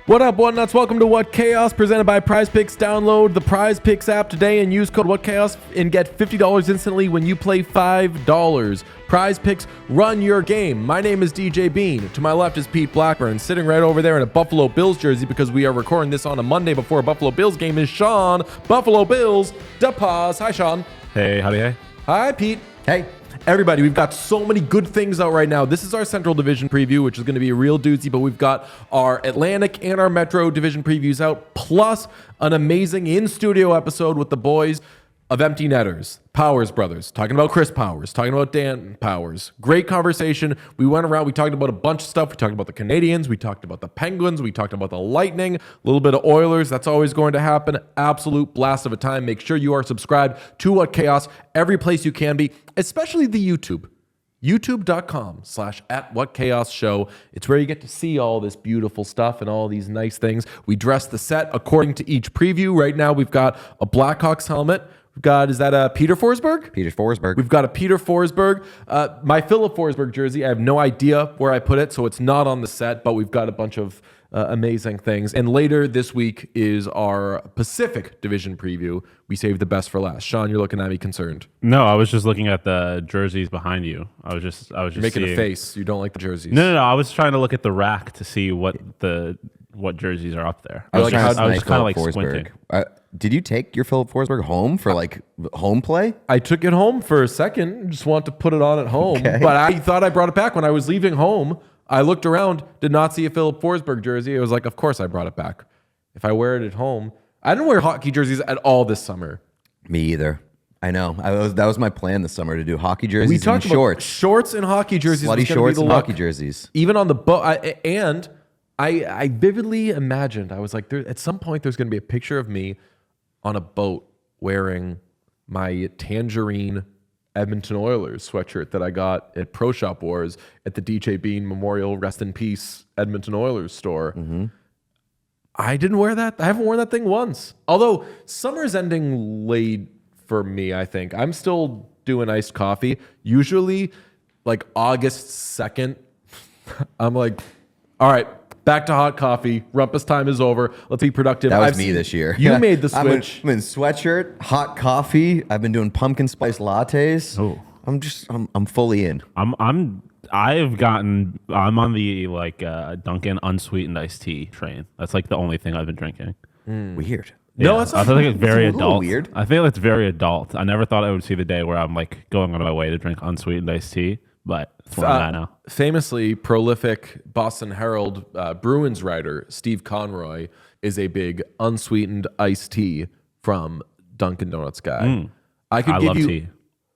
What up, What Nuts? Welcome to What Chaos, presented by Prize Picks. Download the Prize Picks app today and use code What Chaos and get $50 instantly when you play $5. Prize Picks, run your game. My name is DJ Bean. To my left is Pete Blackburn. Sitting right over there in a Buffalo Bills jersey because we are recording this on a Monday before a Buffalo Bills game is Sean, Buffalo Bills, DePaz. Hi, Sean. Hey, howdy, hey. Hi, Pete. Hey. Everybody, we've got so many good things out right now. This is our Central Division preview, which is going to be a real doozy, but we've got our Atlantic and our Metro Division previews out, plus an amazing in-studio episode with the boys of Empty Netters, Powers Brothers, talking about Chris Powers, talking about Dan Powers. Great conversation. We went around, we talked about a bunch of stuff. We talked about the Canadiens, we talked about the Penguins, we talked about the Lightning, a little bit of Oilers. That's always going to happen. Absolute blast of a time. Make sure you are subscribed to What Chaos every place you can be, especially the YouTube. youtube.com/@whatchaosshow. It's where you get to see all this beautiful stuff and all these nice things. We dress the set according to each preview. Right now, we've got a Blackhawks helmet. We've got, is that a Peter Forsberg? Peter Forsberg. We've got a Peter Forsberg. My Philip Forsberg jersey, I have no idea where I put it, so it's not on the set, but we've got a bunch of amazing things. And later this week is our Pacific Division preview. We saved the best for last. Sean, you're looking at me concerned. No, I was just looking at the jerseys behind you. I was just making seeing a face. You don't like the jerseys. No. I was trying to look at the rack to see what jerseys are up there. I was just kind of like squinting. Did you take your Philip Forsberg home for like home play? I took it home for a second. Just want to put it on at home. Okay. But I thought I brought it back when I was leaving home. I looked around, did not see a Philip Forsberg jersey. It was like, of course I brought it back. If I wear it at home. I didn't wear hockey jerseys at all this summer. Me either. I know. That was my plan this summer, to do hockey jerseys and shorts. Shorts and hockey jerseys. Slutty shorts and hockey jerseys. Even on the boat. I vividly imagined, I was like, at some point there's going to be a picture of me on a boat wearing my tangerine Edmonton Oilers sweatshirt that I got at Pro Shop Wars at the DJ Bean Memorial Rest in Peace Edmonton Oilers store. Mm-hmm. I didn't wear that. I haven't worn that thing once. Although summer's ending late for me, I think. I'm still doing iced coffee. Usually like August 2nd, I'm like, all right, back to hot coffee. Rumpus time is over. Let's be productive. That was me this year. You made the switch. I'm in sweatshirt, hot coffee. I've been doing pumpkin spice lattes. Oh, I'm fully in. I'm on the Dunkin' unsweetened iced tea train. That's like the only thing I've been drinking. Weird. Yeah, no, it's not. I think it's very adult. Weird. I think it's very adult. I never thought I would see the day where I'm like going on my way to drink unsweetened iced tea. But it's where I'm at now. Famously prolific Boston Herald Bruins writer Steve Conroy is a big unsweetened iced tea from Dunkin' Donuts guy. I love tea.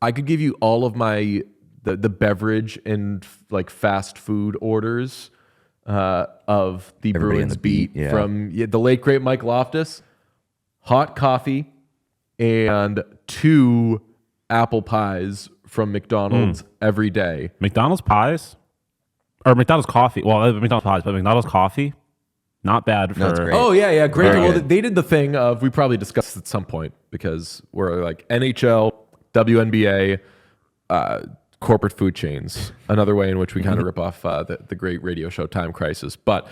I could give you all of my the beverage and like fast food orders of the Everybody Bruins the beat from the late great Mike Loftus. Hot coffee and 2 apple pies from McDonald's every day. McDonald's pies? Or McDonald's coffee. Well, McDonald's pies, but McDonald's coffee, not bad for... No, great. Oh, yeah, great. Very well, good. they did the thing of, we probably discussed at some point, because we're like NHL, WNBA, corporate food chains, another way in which we kind of rip off the great radio show Time Crisis. But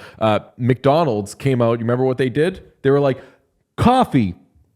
McDonald's came out, you remember what they did? They were like, coffee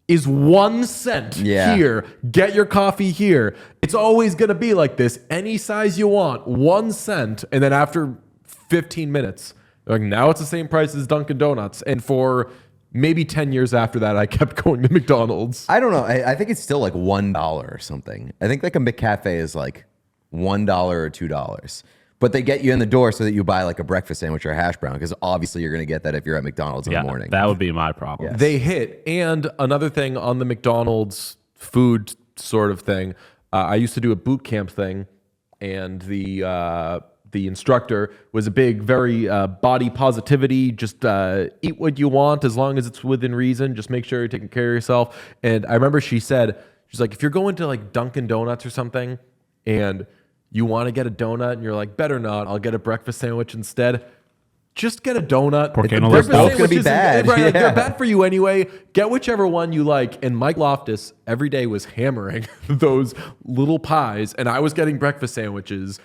is 1 cent here. Get your coffee here. It's always going to be like this. Any size you want, 1 cent. And then after 15 minutes, like now it's the same price as Dunkin' Donuts. And for maybe 10 years after that, I kept going to McDonald's. I don't know. I think it's still like $1 or something. I think like a McCafe is like $1 or $2. But they get you in the door so that you buy like a breakfast sandwich or a hash brown, because obviously you're going to get that if you're at McDonald's in the morning. That would be my problem. Yes. They hit. And another thing on the McDonald's food sort of thing, I used to do a boot camp thing, and the instructor was a big, very body positivity, just eat what you want as long as it's within reason. Just make sure you're taking care of yourself. And I remember she's like, if you're going to like Dunkin' Donuts or something and you want to get a donut and you're like, better not, I'll get a breakfast sandwich instead. Just get a donut. Porque no They're both going to be bad. Right, Yeah. they're bad for you anyway. Get whichever one you like. And Mike Loftus every day was hammering those little pies, and I was getting breakfast sandwiches.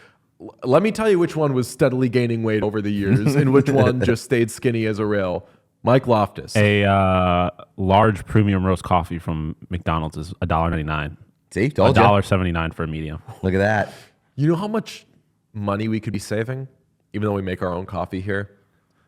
Let me tell you which one was steadily gaining weight over the years and which one just stayed skinny as a rail. Mike Loftus. A large premium roast coffee from McDonald's is $1.99. See, told you. $1.79 for a medium. Look at that. You know how much money we could be saving, even though we make our own coffee here?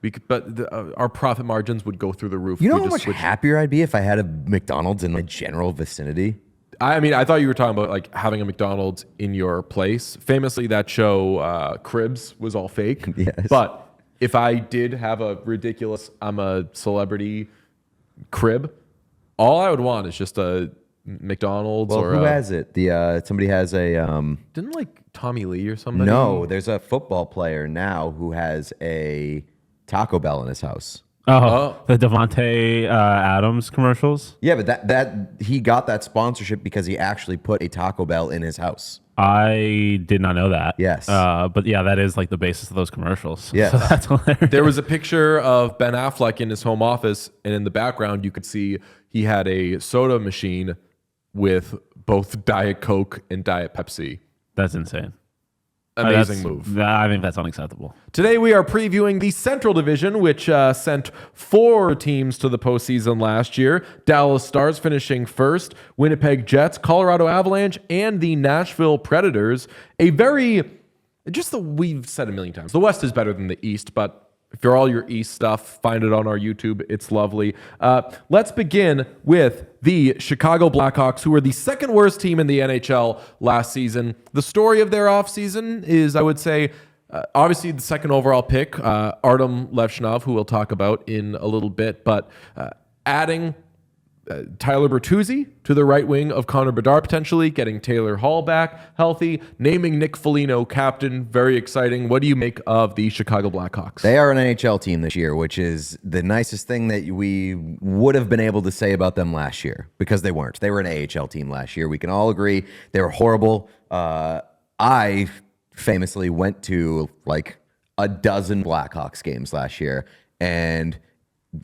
We could, but our profit margins would go through the roof. You know We how just much happier I'd be if I had a McDonald's in my general vicinity? I mean, I thought you were talking about like having a McDonald's in your place. Famously, that show Cribs was all fake. Yes. But if I did have a ridiculous, I'm a celebrity crib, all I would want is just a McDonald's. Well, or who has it? Somebody has a. Didn't like Tommy Lee or somebody? No, there's a football player now who has a Taco Bell in his house. Oh, the Devontae Adams commercials? Yeah, but that he got that sponsorship because he actually put a Taco Bell in his house. I did not know that. Yes. But yeah, that is like the basis of those commercials. Yes. So that's hilarious. There was a picture of Ben Affleck in his home office, and in the background, you could see he had a soda machine with both Diet Coke and Diet Pepsi. That's insane. Amazing move. I think that's unacceptable. Today we are previewing the Central Division, which sent 4 teams to the postseason last year. Dallas Stars finishing first, Winnipeg Jets, Colorado Avalanche, and the Nashville Predators. We've said a million times, the West is better than the East, but if you're all your East stuff, find it on our YouTube. It's lovely. Let's begin with the Chicago Blackhawks, who were the second worst team in the NHL last season. The story of their offseason is, I would say, obviously the second overall pick, Artem Levshnov, who we'll talk about in a little bit, but adding Tyler Bertuzzi to the right wing of Connor Bedard, potentially getting Taylor Hall back healthy, naming Nick Foligno captain. Very exciting. What do you make of the Chicago Blackhawks? They are an NHL team this year, which is the nicest thing that we would have been able to say about them last year, because they weren't. They were an AHL team last year. We can all agree they were horrible. I famously went to like a dozen Blackhawks games last year, and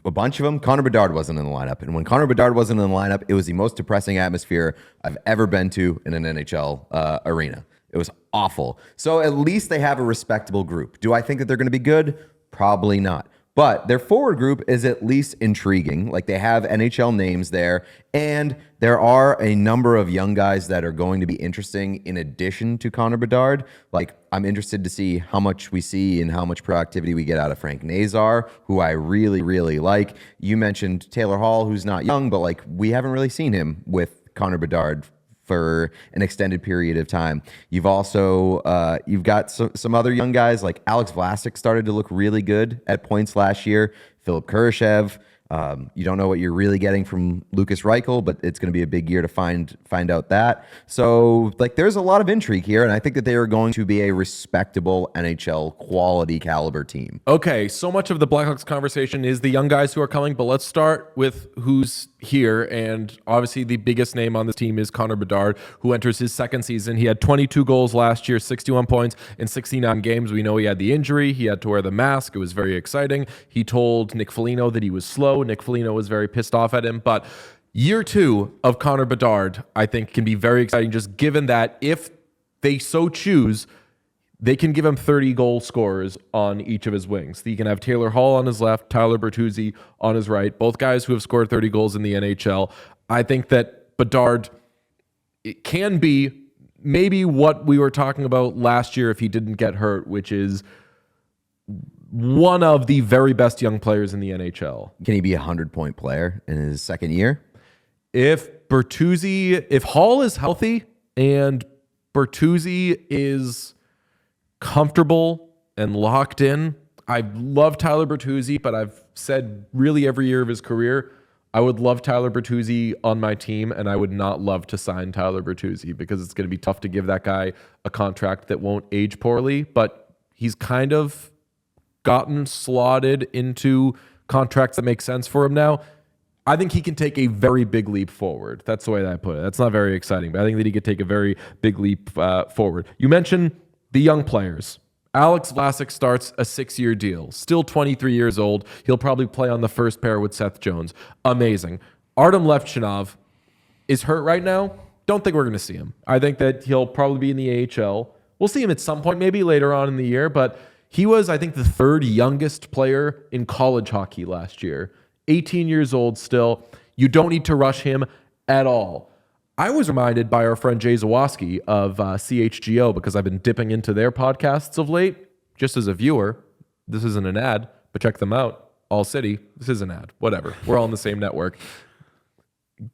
a bunch of them, Connor Bedard wasn't in the lineup. And when Connor Bedard wasn't in the lineup, it was the most depressing atmosphere I've ever been to in an NHL arena. It was awful. So at least they have a respectable group. Do I think that they're going to be good? Probably not. But their forward group is at least intriguing. Like, they have NHL names there, and there are a number of young guys that are going to be interesting in addition to Connor Bedard. Like, I'm interested to see how much we see and how much proactivity we get out of Frank Nazar, who I really, really like. You mentioned Taylor Hall, who's not young, but like, we haven't really seen him with Connor Bedard for an extended period of time. You've also you've got some other young guys, like Alex Vlasic started to look really good at points last year. Philip Kurashev. You don't know what you're really getting from Lucas Reichel, but it's going to be a big year to find out that. So, like, there's a lot of intrigue here, and I think that they are going to be a respectable NHL quality caliber team. Okay, so much of the Blackhawks conversation is the young guys who are coming, but let's start with who's here. And obviously the biggest name on this team is Connor Bedard, who enters his second season. He had 22 goals last year, 61 points in 69 games. We know he had the injury. He had to wear the mask. It was very exciting. He told Nick Foligno that he was slow. Nick Foligno was very pissed off at him. But year 2 of Connor Bedard, I think, can be very exciting, just given that if they so choose, they can give him 30 goal scorers on each of his wings. He can have Taylor Hall on his left, Tyler Bertuzzi on his right, both guys who have scored 30 goals in the NHL. I think that Bedard, it can be maybe what we were talking about last year if he didn't get hurt, which is one of the very best young players in the NHL. Can he be a 100-point player in his second year? If Hall is healthy and Bertuzzi is comfortable and locked in. I love Tyler Bertuzzi, but I've said really every year of his career, I would love Tyler Bertuzzi on my team, and I would not love to sign Tyler Bertuzzi because it's going to be tough to give that guy a contract that won't age poorly. But he's kind of gotten slotted into contracts that make sense for him now. I think he can take a very big leap forward. That's the way that I put it. That's not very exciting, but I think that he could take a very big leap forward. You mentioned the young players. Alex Vlasic starts a 6-year deal. Still 23 years old. He'll probably play on the first pair with Seth Jones. Amazing. Artem Levchinov is hurt right now. Don't think we're going to see him. I think that he'll probably be in the AHL. We'll see him at some point, maybe later on in the year, but he was, I think, the third youngest player in college hockey last year. 18 years old still. You don't need to rush him at all. I was reminded by our friend Jay Zawoski of CHGO because I've been dipping into their podcasts of late, just as a viewer. This isn't an ad, but check them out. All City. This is an ad. Whatever. We're all in the same network.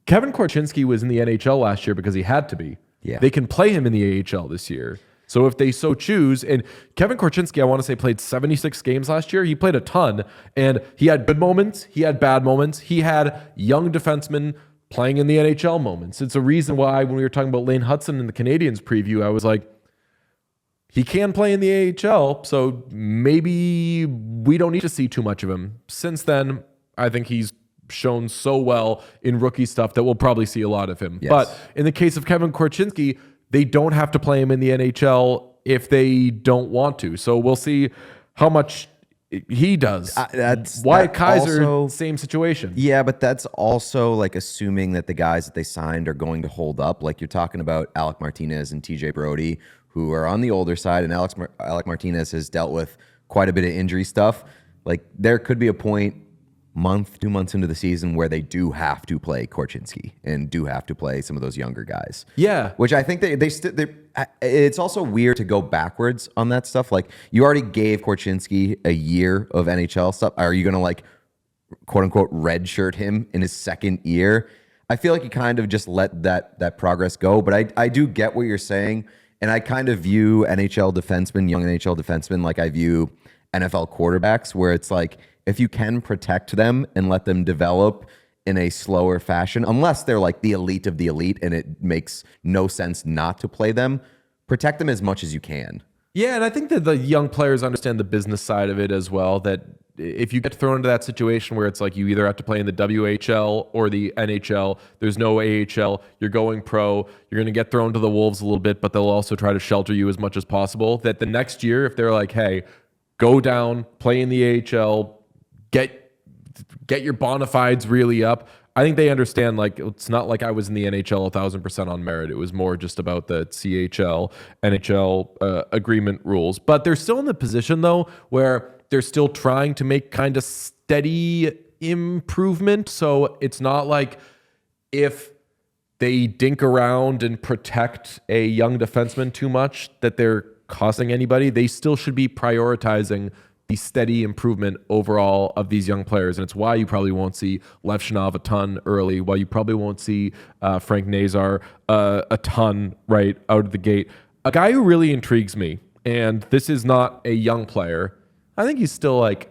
Kevin Korchinski was in the NHL last year because he had to be. Yeah. They can play him in the AHL this year. So if they so choose, and Kevin Korchinski, I want to say, played 76 games last year. He played a ton, and he had good moments. He had bad moments. He had young defensemen playing in the NHL moments. It's a reason why when we were talking about Lane Hudson in the Canadiens preview, I was like, he can play in the AHL, so maybe we don't need to see too much of him. Since then, I think he's shown so well in rookie stuff that we'll probably see a lot of him. Yes. But in the case of Kevin Korchinski, they don't have to play him in the NHL if they don't want to. So we'll see how much he does. Wyatt Kaiser, also, same situation. Yeah, but that's also like assuming that the guys that they signed are going to hold up. Like you're talking about Alec Martinez and TJ Brody, who are on the older side, and Alec Martinez has dealt with quite a bit of injury stuff. Like there could be a point, month, 2 months into the season, where they do have to play Korchinski and do have to play some of those younger guys. Yeah, which I think they it's also weird to go backwards on that stuff. Like you already gave Korchinski a year of NHL stuff. Are you going to like quote unquote redshirt him in his second year? I feel like you kind of just let that progress go. But I do get what you're saying, and I kind of view NHL defensemen, young NHL defensemen, like I view NFL quarterbacks, where it's like, if you can protect them and let them develop in a slower fashion, unless they're like the elite of the elite and it makes no sense not to play them, protect them as much as you can. Yeah, and I think that the young players understand the business side of it as well, that if you get thrown into that situation where it's like you either have to play in the WHL or the NHL, there's no AHL, you're going pro, you're going to get thrown to the wolves a little bit, but they'll also try to shelter you as much as possible, that the next year, if they're like, hey, go down, play in the AHL, get your bona fides really up. I think they understand, like, it's not like I was in the NHL 1,000% on merit. It was more just about the CHL, NHL agreement rules. But they're still in the position, though, where they're still trying to make kind of steady improvement. So it's not like if they dink around and protect a young defenseman too much that they're costing anybody. They still should be prioritizing the steady improvement overall of these young players. And it's why you probably won't see Levchinov a ton early, why you probably won't see Frank Nazar a ton right out of the gate. A guy who really intrigues me, and this is not a young player, I think he's still like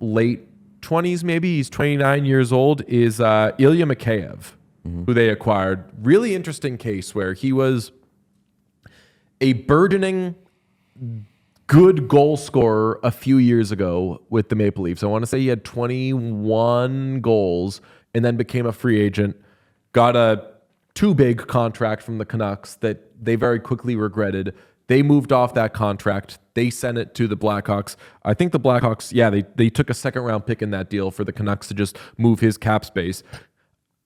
late 20s maybe, he's 29 years old, is Ilya Mikheyev, who they acquired. Really interesting case where he was a burgeoning good goal scorer a few years ago with the Maple Leafs. I want to say he had 21 goals and then became a free agent, got a too big contract from the Canucks that they very quickly regretted. They moved off that contract. They sent it to the Blackhawks. I think the Blackhawks, yeah, they took a second round pick in that deal for the Canucks to just move his cap space.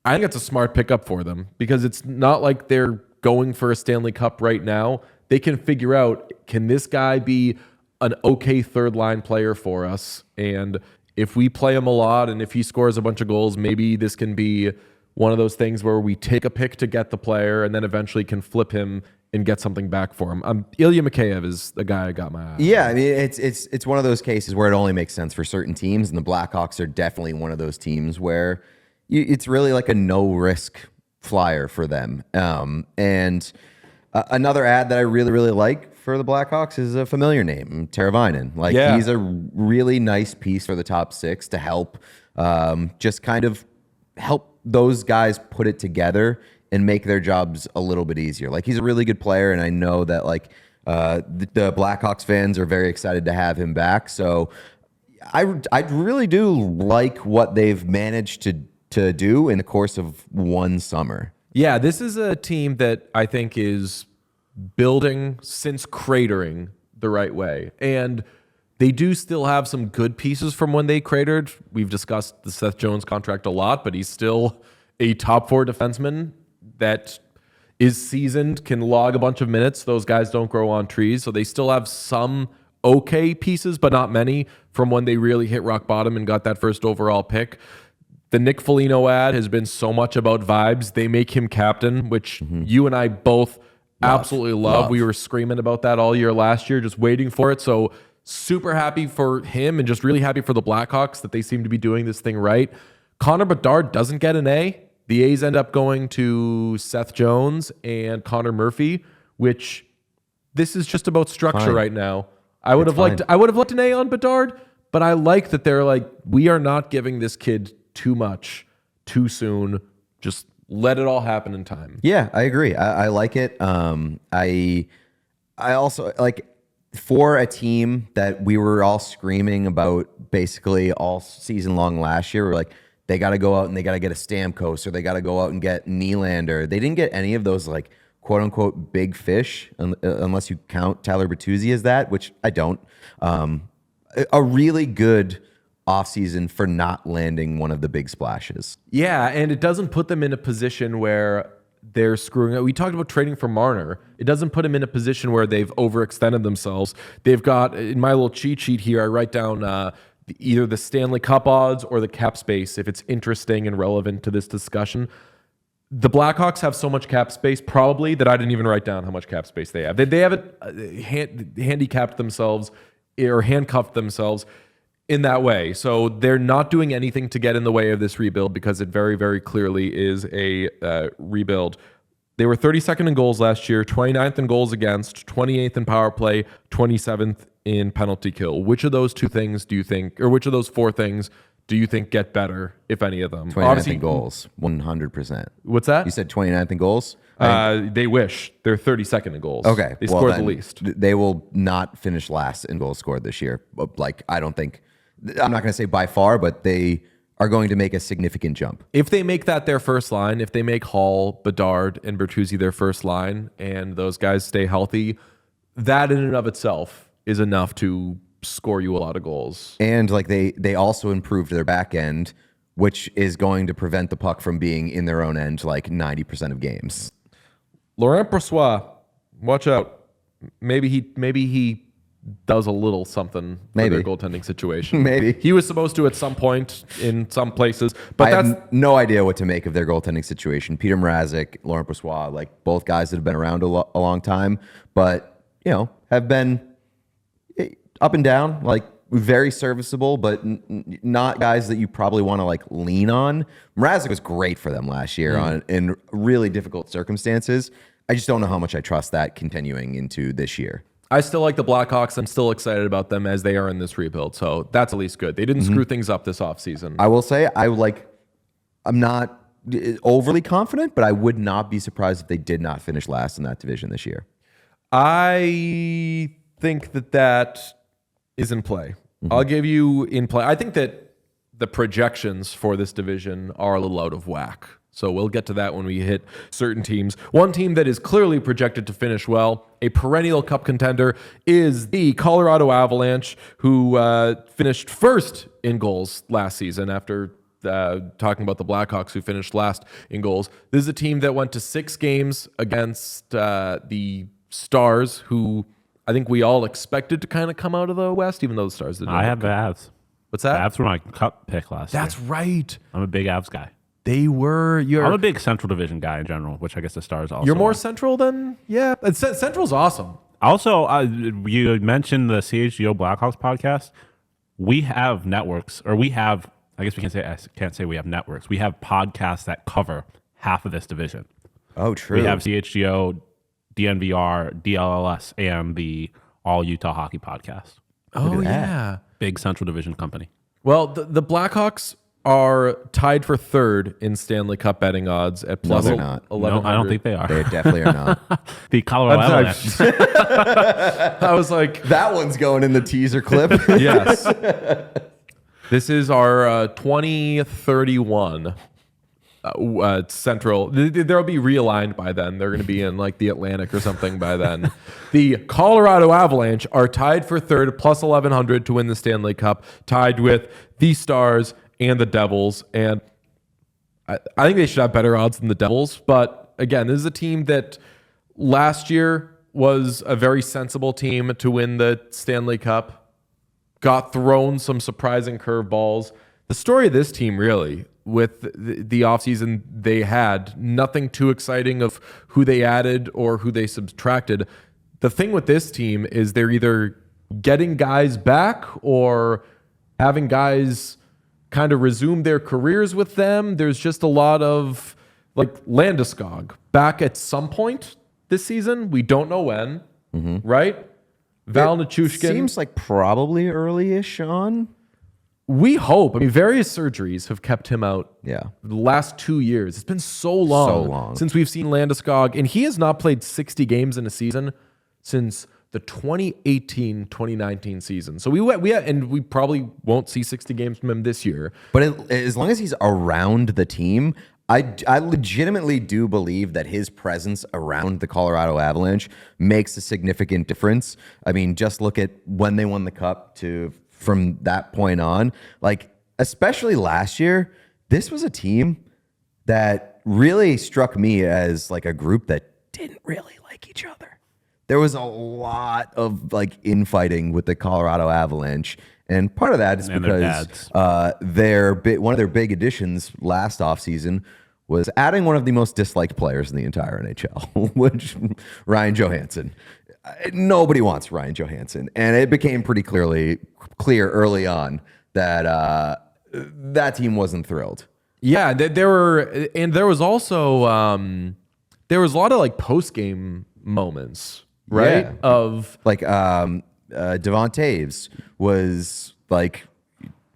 I think it's a smart pickup for them because it's not like they're going for a Stanley Cup right now. They can figure out, can this guy be an okay third line player for us? And if we play him a lot and if he scores a bunch of goals, maybe this can be one of those things where we take a pick to get the player and then eventually can flip him and get something back for him. Ilya Mikheyev is the guy I got my eye on. Yeah, I mean, it's one of those cases where it only makes sense for certain teams, and the Blackhawks are definitely one of those teams where it's really like a no-risk flyer for them. And another ad that I really, really like for the Blackhawks is a familiar name, Teravainen. Like he's a really nice piece for the top six to help, just kind of help those guys put it together and make their jobs a little bit easier. Like he's a really good player, and I know that like the Blackhawks fans are very excited to have him back. So I really do like what they've managed to do in the course of one summer. Yeah, this is a team that I think is building since cratering the right way. And they do still have some good pieces from when they cratered. We've discussed the Seth Jones contract a lot, but he's still a top 4 defenseman that is seasoned, can log a bunch of minutes. Those guys don't grow on trees, so they still have some okay pieces, but not many from when they really hit rock bottom and got that first overall pick. The Nick Foligno ad has been so much about vibes. They make him captain, which you and I both absolutely love. We were screaming about that all year last year, just waiting for it. So super happy for him and just really happy for the Blackhawks that they seem to be doing this thing right. Connor Bedard doesn't get an A. The A's end up going to Seth Jones and Connor Murphy, which this is just about structure right now. I would have liked an A on Bedard, but I like that they're like, we are not giving this kid too much too soon. Just let it all happen in time. Yeah, I agree. I like it. I also like, for a team that we were all screaming about basically all season long last year, we're like, they got to go out and they got to get a Stamkos, or they got to go out and get Nylander. They didn't get any of those like quote unquote big fish, unless you count Tyler Bertuzzi as that, which I don't. A really good offseason for not landing one of the big splashes. Yeah, and it doesn't put them in a position where they're screwing up. We talked about trading for Marner. It doesn't put them in a position where they've overextended themselves. They've got, in my little cheat sheet here, I write down either the Stanley Cup odds or the cap space, if it's interesting and relevant to this discussion. The Blackhawks have so much cap space, probably, that I didn't even write down how much cap space they have. They haven't handicapped themselves or handcuffed themselves in that way. So they're not doing anything to get in the way of this rebuild, because it very, very clearly is a rebuild. They were 32nd in goals last year, 29th in goals against, 28th in power play, 27th in penalty kill. Which of those two things do you think, or which of those 4 things do you think get better, if any of them? 29th in goals, 100%. What's that? You said 29th in goals? They wish. They're 32nd in goals. Okay. They scored the least. They will not finish last in goals scored this year. Like, I don't think, I'm not going to say by far, but they are going to make a significant jump. If they make that their first line, if they make Hall, Bedard, and Bertuzzi their first line, and those guys stay healthy, that in and of itself is enough to score you a lot of goals. And like they also improved their back end, which is going to prevent the puck from being in their own end like 90% of games. Laurent Brossoit, watch out. Maybe he does a little something for their goaltending situation. Maybe. He was supposed to at some point in some places, but I have no idea what to make of their goaltending situation. Peter Mrazek, Laurent Brossoit, like both guys that have been around a long time, but have been up and down, like very serviceable, but not guys that you probably want to like lean on. Mrazek was great for them last year in really difficult circumstances. I just don't know how much I trust that continuing into this year. I still like the Blackhawks. I'm still excited about them as they are in this rebuild. So that's at least good. They didn't screw things up this offseason. I will say I'm not overly confident, but I would not be surprised if they did not finish last in that division this year. I think that is in play. I'll give you in play. I think that the projections for this division are a little out of whack. So we'll get to that when we hit certain teams. One team that is clearly projected to finish well, a perennial cup contender, is the Colorado Avalanche, who finished first in goals last season after talking about the Blackhawks, who finished last in goals. This is a team that went to 6 games against the Stars, who I think we all expected to kind of come out of the West, even though the Stars didn't. I have the Avs. What's that? The Avs were my cup pick last year. That's right. I'm a big Avs guy. They were. I'm a big Central Division guy in general, which I guess the Stars also. You're more are. Central than, yeah. Central's awesome. Also, you mentioned the CHGO Blackhawks podcast. We have networks, or we have. I guess I can't say we have networks. We have podcasts that cover half of this division. Oh, true. We have CHGO DNVR, DLLS, and the All Utah Hockey Podcast. Oh, yeah. Big Central Division company. Well, the Blackhawks are tied for third in Stanley Cup betting odds at plus they're not. 1100. No, I don't think they are. They definitely are not. The Colorado Avalanche. I was like, That one's going in the teaser clip. yes. This is our 2031 Central. They'll be realigned by then. They're going to be in like the Atlantic or something by then. The Colorado Avalanche are tied for third, plus 1100 to win the Stanley Cup, tied with the Stars and the Devils. And I think they should have better odds than the Devils. But again, this is a team that last year was a very sensible team to win the Stanley Cup. Got thrown some surprising curveballs. The story of this team, really, with the offseason they had, nothing too exciting of who they added or who they subtracted. The thing with this team is they're either getting guys back or having guys kind of resume their careers with them. There's just a lot of, like, Landeskog back at some point this season. We don't know when, right? Val Nichushkin. Seems like probably early-ish on. We hope. I mean, various surgeries have kept him out. Yeah. The last 2 years. It's been so long since we've seen Landeskog, and he has not played 60 games in a season since the 2018-2019 season. So we probably won't see 60 games from him this year. But as long as he's around the team, I legitimately do believe that his presence around the Colorado Avalanche makes a significant difference. I mean, just look at when they won the Cup to from that point on. Like, especially last year, this was a team that really struck me as like a group that didn't really like each other. There was a lot of like infighting with the Colorado Avalanche. And part of that is And because one of their big additions last offseason was adding one of the most disliked players in the entire NHL, which Ryan Johansson. Nobody wants Ryan Johansson. And it became pretty clear early on that that team wasn't thrilled. Yeah, there was also there was a lot of like post-game moments, right? Yeah. Of Like Devon Taves was like,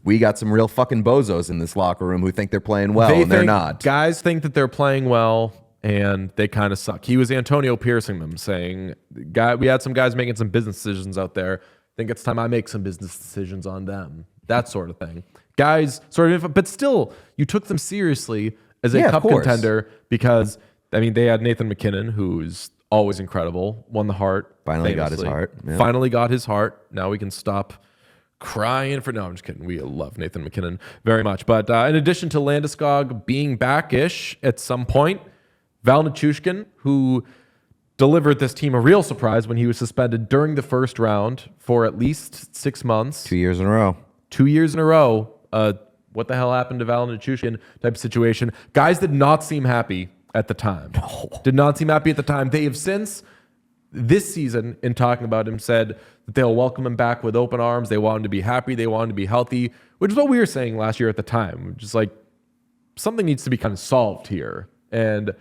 we got some real fucking bozos in this locker room who think they're playing well, and they're not. Guys think that they're playing well, and they kind of suck. He was Antonio piercing them, saying, we had some guys making some business decisions out there. I think it's time I make some business decisions on them. That sort of thing. Guys, but still, you took them seriously as a cup contender because, I mean, they had Nathan McKinnon, who's always incredible, won the Hart. Finally got his heart. Yeah. Finally got his heart. Now we can stop crying for... No, I'm just kidding. We love Nathan McKinnon very much. But in addition to Landeskog being back-ish at some point, Val Nichushkin, who delivered this team a real surprise when he was suspended during the first round for at least 6 months. 2 years in a row. 2 years in a row. What the hell happened to Val Nichushkin type of situation. Guys did not seem happy at the time. No. Did not seem happy at the time. They have since, this season, in talking about him, said that they'll welcome him back with open arms. They want him to be happy. They want him to be healthy, which is what we were saying last year at the time. Just like, something needs to be kind of solved here. And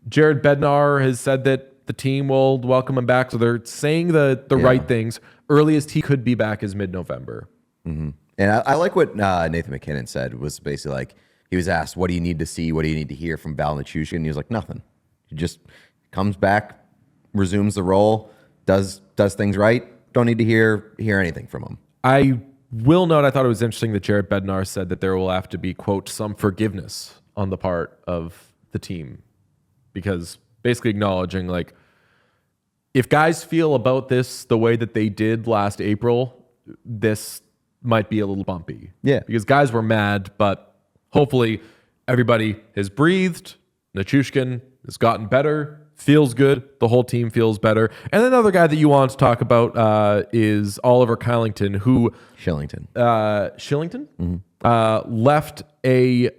Jared Bednar has said that the team will welcome him back. So they're saying the right things. Earliest he could be back is mid-November. Mm-hmm. And I like what Nathan McKinnon said, was basically like, he was asked, what do you need to see? What do you need to hear from Val Nichushkin? And he was like, nothing. He just comes back, resumes the role, does things right. Don't need to hear anything from him. I will note, I thought it was interesting that Jared Bednar said that there will have to be, quote, some forgiveness on the part of the team. Because basically acknowledging, like, if guys feel about this the way that they did last April, this might be a little bumpy. Yeah. Because guys were mad, but hopefully everybody has breathed. Nichushkin has gotten better, feels good. The whole team feels better. And another guy that you want to talk about is Oliver Kylington, who... Shillington. Left an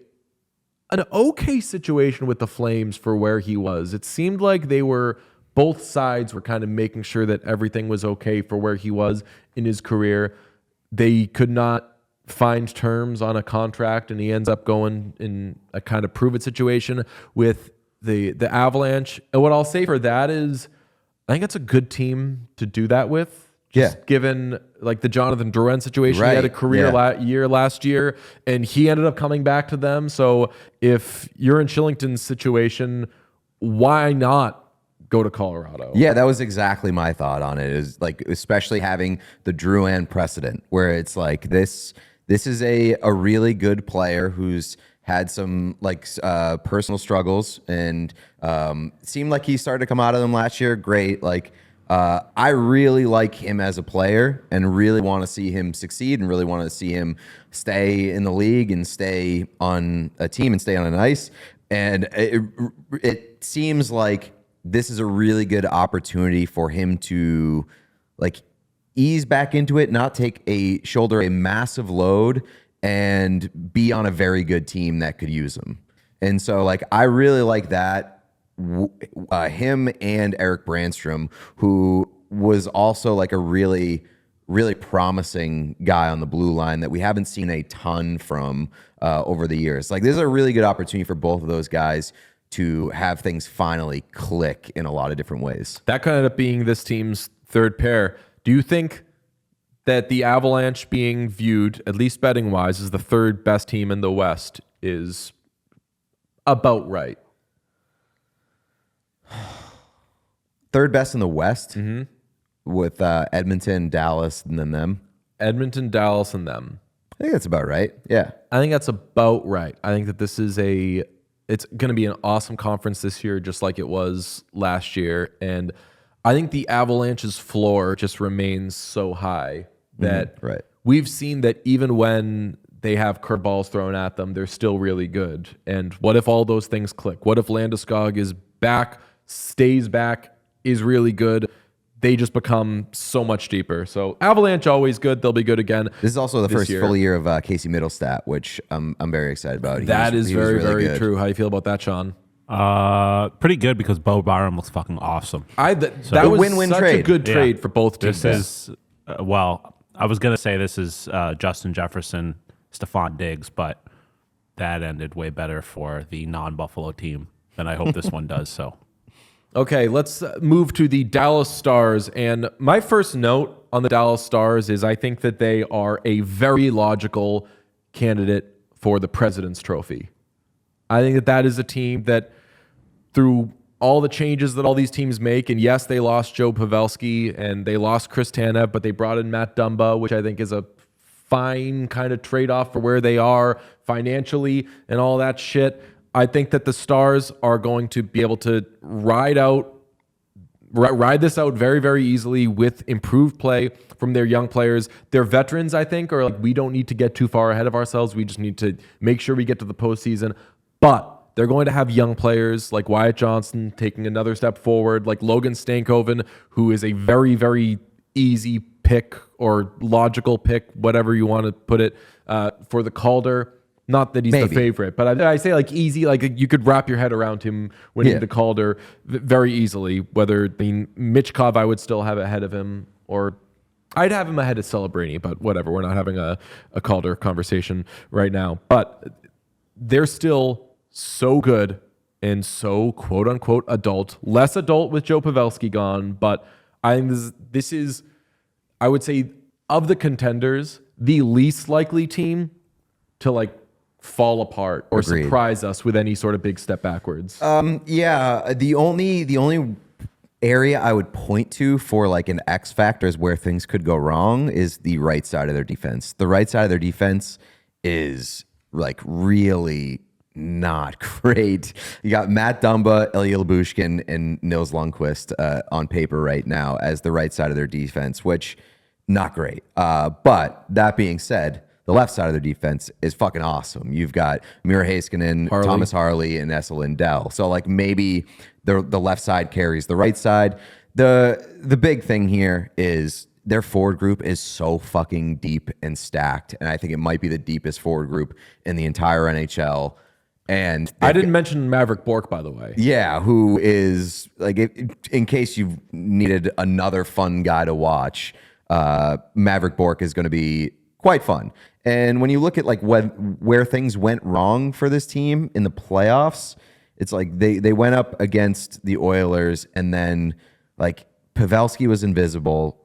okay situation with the Flames for where he was. It seemed like both sides were kind of making sure that everything was okay for where he was in his career. They could not find terms on a contract, and he ends up going in a kind of prove-it situation with the Avalanche. And what I'll say for that is I think that's a good team to do that with. Just given like the Jonathan Drouin situation, he had a career year last year, and he ended up coming back to them. So if you're in Shillington's situation, why not go to Colorado? Yeah, that was exactly my thought on it. Is like, especially having the Drouin precedent, where it's like this is a really good player who's had some like personal struggles, and seemed like he started to come out of them last year. Great, like. I really like him as a player and really want to see him succeed and really want to see him stay in the league and stay on a team and stay on an ice. And it seems like this is a really good opportunity for him to like ease back into it, not shoulder a massive load, and be on a very good team that could use him. And so like, I really like that. Him and Eric Brandstrom, who was also like a really, really promising guy on the blue line that we haven't seen a ton from over the years. Like, this is a really good opportunity for both of those guys to have things finally click in a lot of different ways. That could end up being this team's third pair. Do you think that the Avalanche being viewed, at least betting wise, as the third best team in the West is about right? Third best in the West, with Edmonton, Dallas, and then them. Edmonton, Dallas, and them. I think that's about right. Yeah. I think that's about right. I think that this is it's going to be an awesome conference this year, just like it was last year. And I think the Avalanche's floor just remains so high that we've seen that even when they have curveballs thrown at them, they're still really good. And what if all those things click? What if Landeskog is back, stays back, is really good? They just become so much deeper. So Avalanche always good. They'll be good again. This is also the first full year of Casey Middlestat, which I'm very excited about. That is very, very true. How do you feel about that, Sean? Pretty good, because Bo Byram looks fucking awesome. That was win-win such a good trade for both teams. This is I was gonna say this is Justin Jefferson, Stephon Diggs, but that ended way better for the non-Buffalo team than I hope this one does. So. Okay, let's move to the Dallas Stars. And my first note on the Dallas Stars is I think that they are a very logical candidate for the President's Trophy. I think that that is a team that, through all the changes that all these teams make, and yes, they lost Joe Pavelski and they lost Chris Tanev, but they brought in Matt Dumba, which I think is a fine kind of trade-off for where they are financially and all that shit. I think that the Stars are going to be able to ride this out very, very easily with improved play from their young players. Their veterans, I think, are like, we don't need to get too far ahead of ourselves. We just need to make sure we get to the postseason. But they're going to have young players like Wyatt Johnston taking another step forward, like Logan Stankoven, who is a very, very easy pick or logical pick, whatever you want to put it, for the Calder. Not that he's the favorite, but I say like easy, like you could wrap your head around him winning the Calder very easily. Whether Michkov, I would still have ahead of him, or I'd have him ahead of Celebrini, but whatever. We're not having a Calder conversation right now. But they're still so good and so quote unquote adult, less adult with Joe Pavelski gone. But I think this is, I would say, of the contenders, the least likely team to like fall apart or surprise us with any sort of big step backwards. The only area I would point to for like an X factor is where things could go wrong is the right side of their defense. The right side of their defense is like really not great. You got Matt Dumba, Ilya Lyubushkin, and Nils Lundqvist on paper right now as the right side of their defense, which not great. But that being said, the left side of their defense is fucking awesome. You've got Mira Heiskanen, Thomas Harley, and Esa Lindell. So like maybe the left side carries the right side. The big thing here is their forward group is so fucking deep and stacked, and I think it might be the deepest forward group in the entire NHL. And I didn't mention Maverick Bourque, by the way. Yeah, who is like, in case you've needed another fun guy to watch, Maverick Bourque is going to be quite fun. And when you look at like where things went wrong for this team in the playoffs, it's like they went up against the Oilers and then like Pavelski was invisible.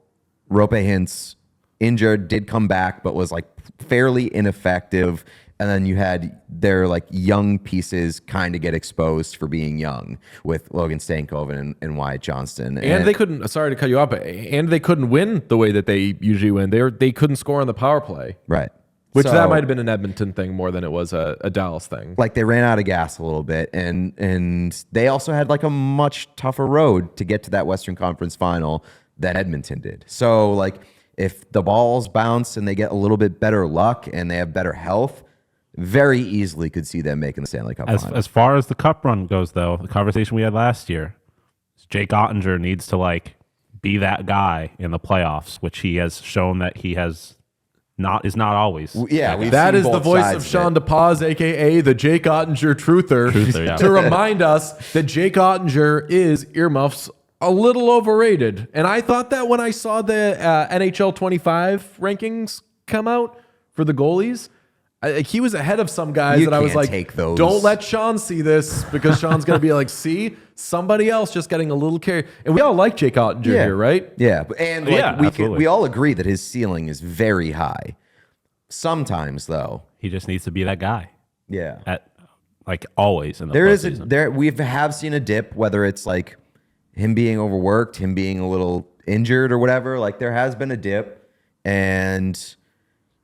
Rope Hintz injured, did come back, but was like fairly ineffective. And then you had their like young pieces kind of get exposed for being young with Logan Stankoven and Wyatt Johnston. And they couldn't, sorry to cut you off, and they couldn't win the way that they usually win. They couldn't score on the power play. Right. Which So, that might have been an Edmonton thing more than it was a Dallas thing. like they ran out of gas a little bit, and they also had like a much tougher road to get to that Western Conference final than Edmonton did. So like if the balls bounce and they get a little bit better luck and they have better health, very easily could see them making the Stanley Cup final. As far as the cup run goes, though, the conversation we had last year, Jake Ottinger needs to like be that guy in the playoffs, which he has shown that he is not always. Yeah, we've That seen is the both voice sides of Sean DePaz, a.k.a. the Jake Ottinger truther, yeah. to remind us that Jake Ottinger is earmuffs a little overrated. And I thought that when I saw the NHL 25 rankings come out for the goalies. He was ahead of some guys You that I was can't like, take those. don't let Sean see this because Sean's going to be like, see, somebody else just getting a little carry. And we all like Jake Ottinger here, right? Yeah, and like, Yeah, absolutely. we all agree that his ceiling is very high. Sometimes though, He just needs to be that guy yeah, at like always in the there is postseason. we have seen a dip, whether it's like him being overworked, him being a little injured or whatever. Like there has been a dip, and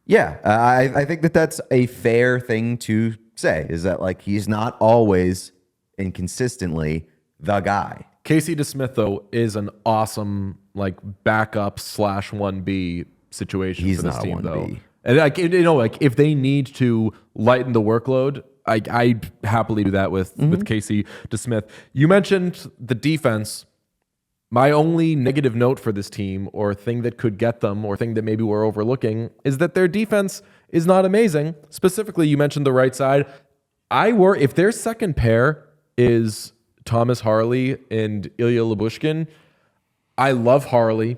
yeah, I think that that's a fair thing to say. Is that like he's not always and consistently the guy. Casey DeSmith, though, is an awesome like backup / 1B situation He's for this not a team, 1B. though. And like like if they need to lighten the workload, I'd happily do that with Casey DeSmith. You mentioned the defense. My only negative note for this team, or thing that could get them, or thing that maybe we're overlooking, is that their defense is not amazing. Specifically, you mentioned the right side. If their second pair is Thomas Harley and Ilya Lyubushkin, I love Harley.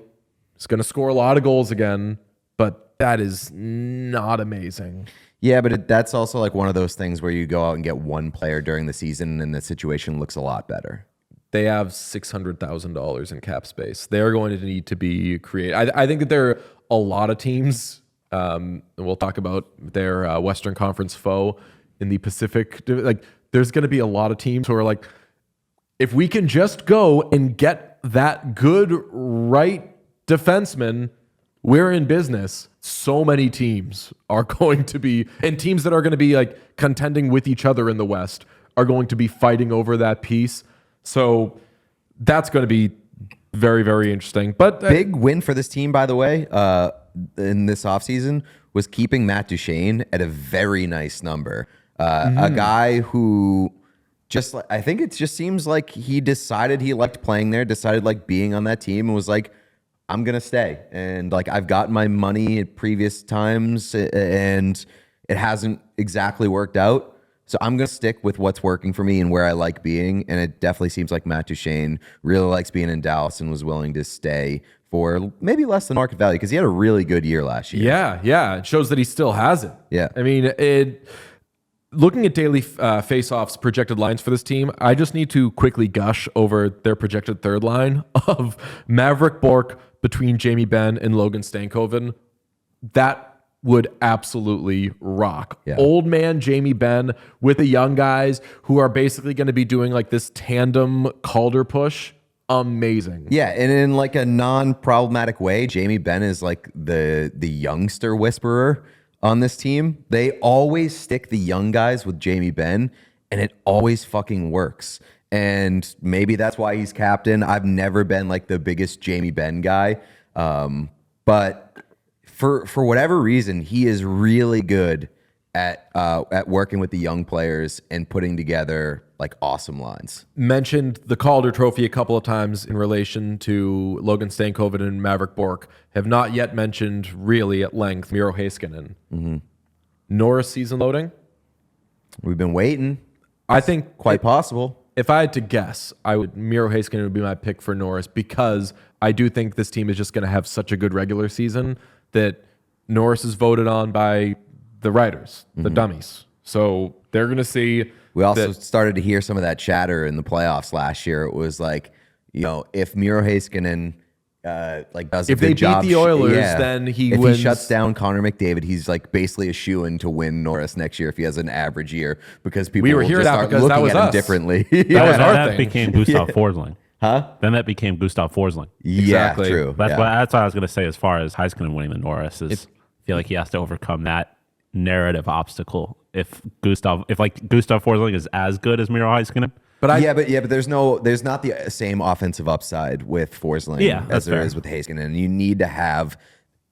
He's going to score a lot of goals again, but that is not amazing. Yeah, but that's also like one of those things where you go out and get one player during the season and the situation looks a lot better. They have $600,000 in cap space. They're going to need to be creative. I think that there are a lot of teams, and we'll talk about their Western Conference foe in the Pacific. Like, there's going to be a lot of teams who are like, if we can just go and get that good right defenseman, we're in business. So many teams are going to be, and teams that are going to be like contending with each other in the West are going to be fighting over that piece. So that's going to be very, very interesting. But Big win for this team, by the way, in this offseason was keeping Matt Duchene at a very nice number. A guy who just, I think it just seems like he decided he liked playing there, decided like being on that team, and was like, I'm going to stay. And like, I've gotten my money at previous times and it hasn't exactly worked out. So I'm going to stick with what's working for me and where I like being. And it definitely seems like Matt Duchene really likes being in Dallas and was willing to stay for maybe less than market value because he had a really good year last year. yeah. It shows that he still has it. Yeah. I mean, looking at daily face-offs projected lines for this team, I just need to quickly gush over their projected third line of Maverick Bourque between Jamie Benn and Logan Stankoven. That would absolutely rock. Yeah. Old man Jamie Benn with the young guys who are basically going to be doing like this tandem Calder push. Amazing. Yeah, and in like a non-problematic way, Jamie Benn is like the youngster whisperer on this team. They always stick the young guys with Jamie Benn, and it always fucking works. And maybe that's why he's captain. I've never been like the biggest Jamie Benn guy, but for whatever reason, he is really good at working with the young players and putting together like awesome lines. Mentioned the Calder Trophy a couple of times in relation to Logan Stankoven and Maverick Bourque. Have not yet mentioned really at length Miro Heiskanen. Norris season loading. We've been waiting. I think Quite possible. if I had to guess, Miro Heiskanen would be my pick for Norris because I do think this team is just going to have such a good regular season that Norris is voted on by the writers, the dummies. So they're going to see. We also started to hear some of that chatter in the playoffs last year. It was like, if Miro Heiskanen does If a they good beat job, the Oilers, then if he wins. he shuts down Connor McDavid, he's like basically a shoo-in to win Norris next year if he has an average year, because people We were will hearing just that start because that looking was at him us. differently. That was our that thing. became Gustav Forsling. Huh? Then that became Gustav Forsling. Exactly. Yeah, true. That's yeah. what I was going to say as far as Heiskanen winning the Norris is. I feel like he has to overcome that narrative obstacle. If Gustav Forsling is as good as Miro Heiskanen. But but there's not the same offensive upside with Forsling Yeah, as that's there fair. is with Heiskanen. And you need to have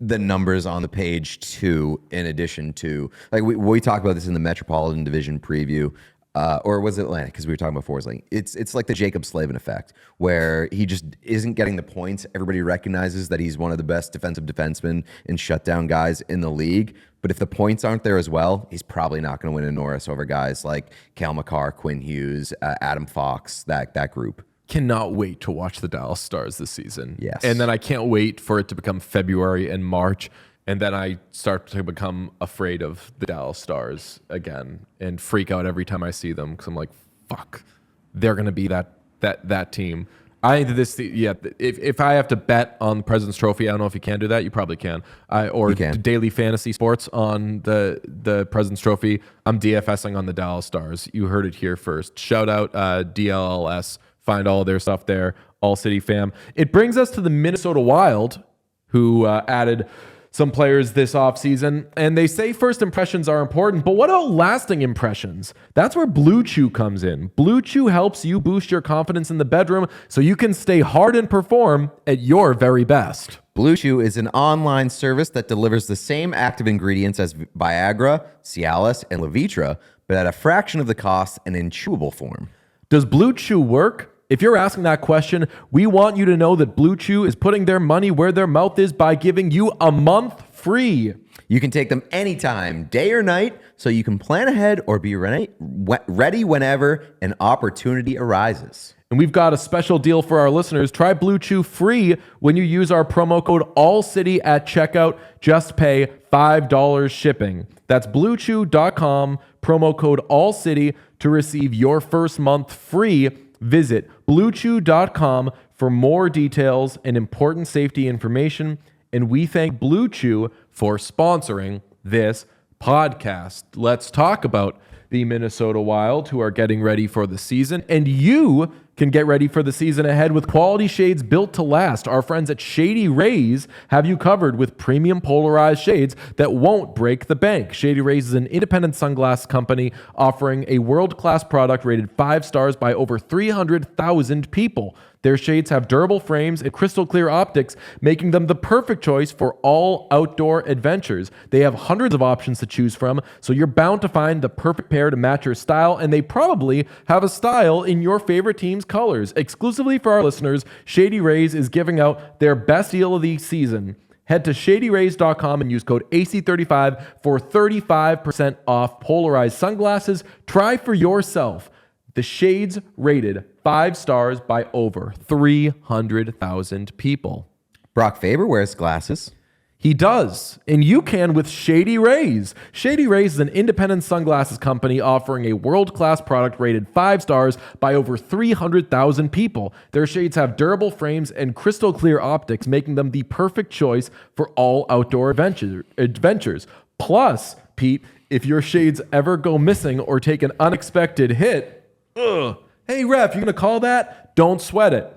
the numbers on the page too, in addition to we talked about this in the Metropolitan Division preview. Or was it Atlantic? Because we were talking about Forsling. It's like the Jacob Slavin effect, where he just isn't getting the points. Everybody recognizes that he's one of the best defensive defensemen and shutdown guys in the league. But if the points aren't there as well, he's probably not going to win a Norris over guys like Cale Makar, Quinn Hughes, Adam Fox, that group. cannot wait to watch the Dallas Stars this season. Yes. And then I can't wait for it to become February and March. And then I start to become afraid of the Dallas Stars again and freak out every time I see them, because I'm like, fuck, they're going to be that team. I think if I have to bet on the President's Trophy, I don't know if you can do that. You probably can. Or can. daily fantasy sports on the President's Trophy. I'm DFSing on the Dallas Stars. You heard it here first. Shout out DLLS. Find all their stuff there. All City fam. It brings us to the Minnesota Wild, who added some players this offseason, and they say first impressions are important, but what about lasting impressions? That's where Blue Chew comes in. Blue Chew helps you boost your confidence in the bedroom so you can stay hard and perform at your very best. Blue Chew is an online service that delivers the same active ingredients as Viagra, Cialis, and Levitra, but at a fraction of the cost and in chewable form. Does Blue Chew work? If you're asking that question, we want you to know that Blue Chew is putting their money where their mouth is by giving you a month free. You can take them anytime, day or night, so you can plan ahead or be ready whenever an opportunity arises. And we've got a special deal for our listeners. Try Blue Chew free when you use our promo code ALLCITY at checkout. Just pay $5 shipping. That's bluechew.com, promo code ALLCITY to receive your first month free. Visit bluechew.com for more details and important safety information. And we thank Blue Chew for sponsoring this podcast. Let's talk about the Minnesota Wild, who are getting ready for the season. And you can get ready for the season ahead with quality shades built to last. Our friends at Shady Rays have you covered with premium polarized shades that won't break the bank. Shady Rays is an independent sunglass company offering a world-class product rated 5 stars by over 300,000 people. Their shades have durable frames and crystal clear optics, making them the perfect choice for all outdoor adventures. They have hundreds of options to choose from, so you're bound to find the perfect pair to match your style, and they probably have a style in your favorite team's colors. Exclusively for our listeners, Shady Rays is giving out their best deal of the season. Head to shadyrays.com and use code AC35 for 35% off polarized sunglasses. Try for yourself. The shades rated 5 stars by over 300,000 people. Brock Faber wears glasses. He does, and you can with Shady Rays. Shady Rays is an independent sunglasses company offering a world-class product rated 5 stars by over 300,000 people. Their shades have durable frames and crystal clear optics, making them the perfect choice for all outdoor adventures. Plus, Pete, if your shades ever go missing or take an unexpected hit, hey ref, you're gonna call that? Don't sweat it.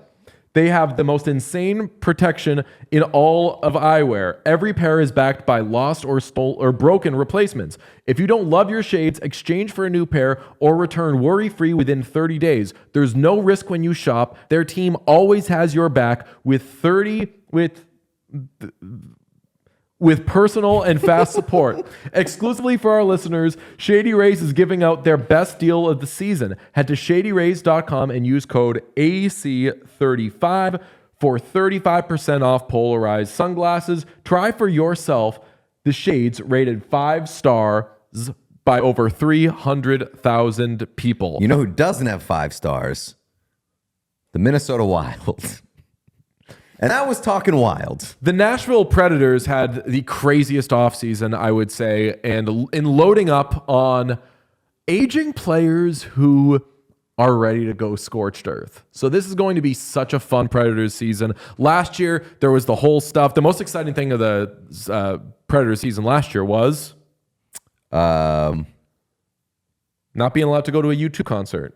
They have the most insane protection in all of eyewear. Every pair is backed by lost or broken replacements. If you don't love your shades, exchange for a new pair or return worry-free within 30 days. There's no risk when you shop. Their team always has your back with personal and fast support. Exclusively for our listeners, Shady Rays is giving out their best deal of the season. Head to shadyrays.com and use code AC35 for 35% off polarized sunglasses. Try for yourself the shades rated 5 stars by over 300,000 people. You know who doesn't have 5 stars? The Minnesota Wild. And I was talking Wild. The Nashville Predators had the craziest offseason, I would say, and in loading up on aging players who are ready to go scorched earth. So this is going to be such a fun Predators season. Last year, there was the whole stuff. The most exciting thing of the Predators season last year was not being allowed to go to a U2 concert.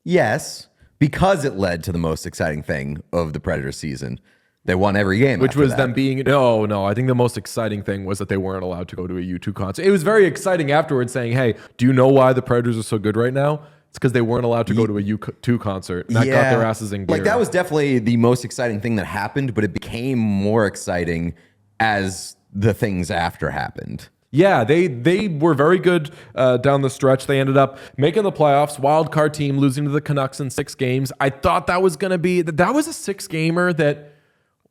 Yes, because it led to the most exciting thing of the Predators season. They won every game. Which was them being, no. I think the most exciting thing was that they weren't allowed to go to a U2 concert. It was very exciting afterwards saying, hey, do you know why the Predators are so good right now? It's because they weren't allowed to go to a U2 concert. And that got their asses in gear. Like, that was definitely the most exciting thing that happened, but it became more exciting as the things after happened. Yeah, they were very good down the stretch. They ended up making the playoffs, wild card team, losing to the Canucks in 6 games. I thought that was going to be, that was a 6-gamer that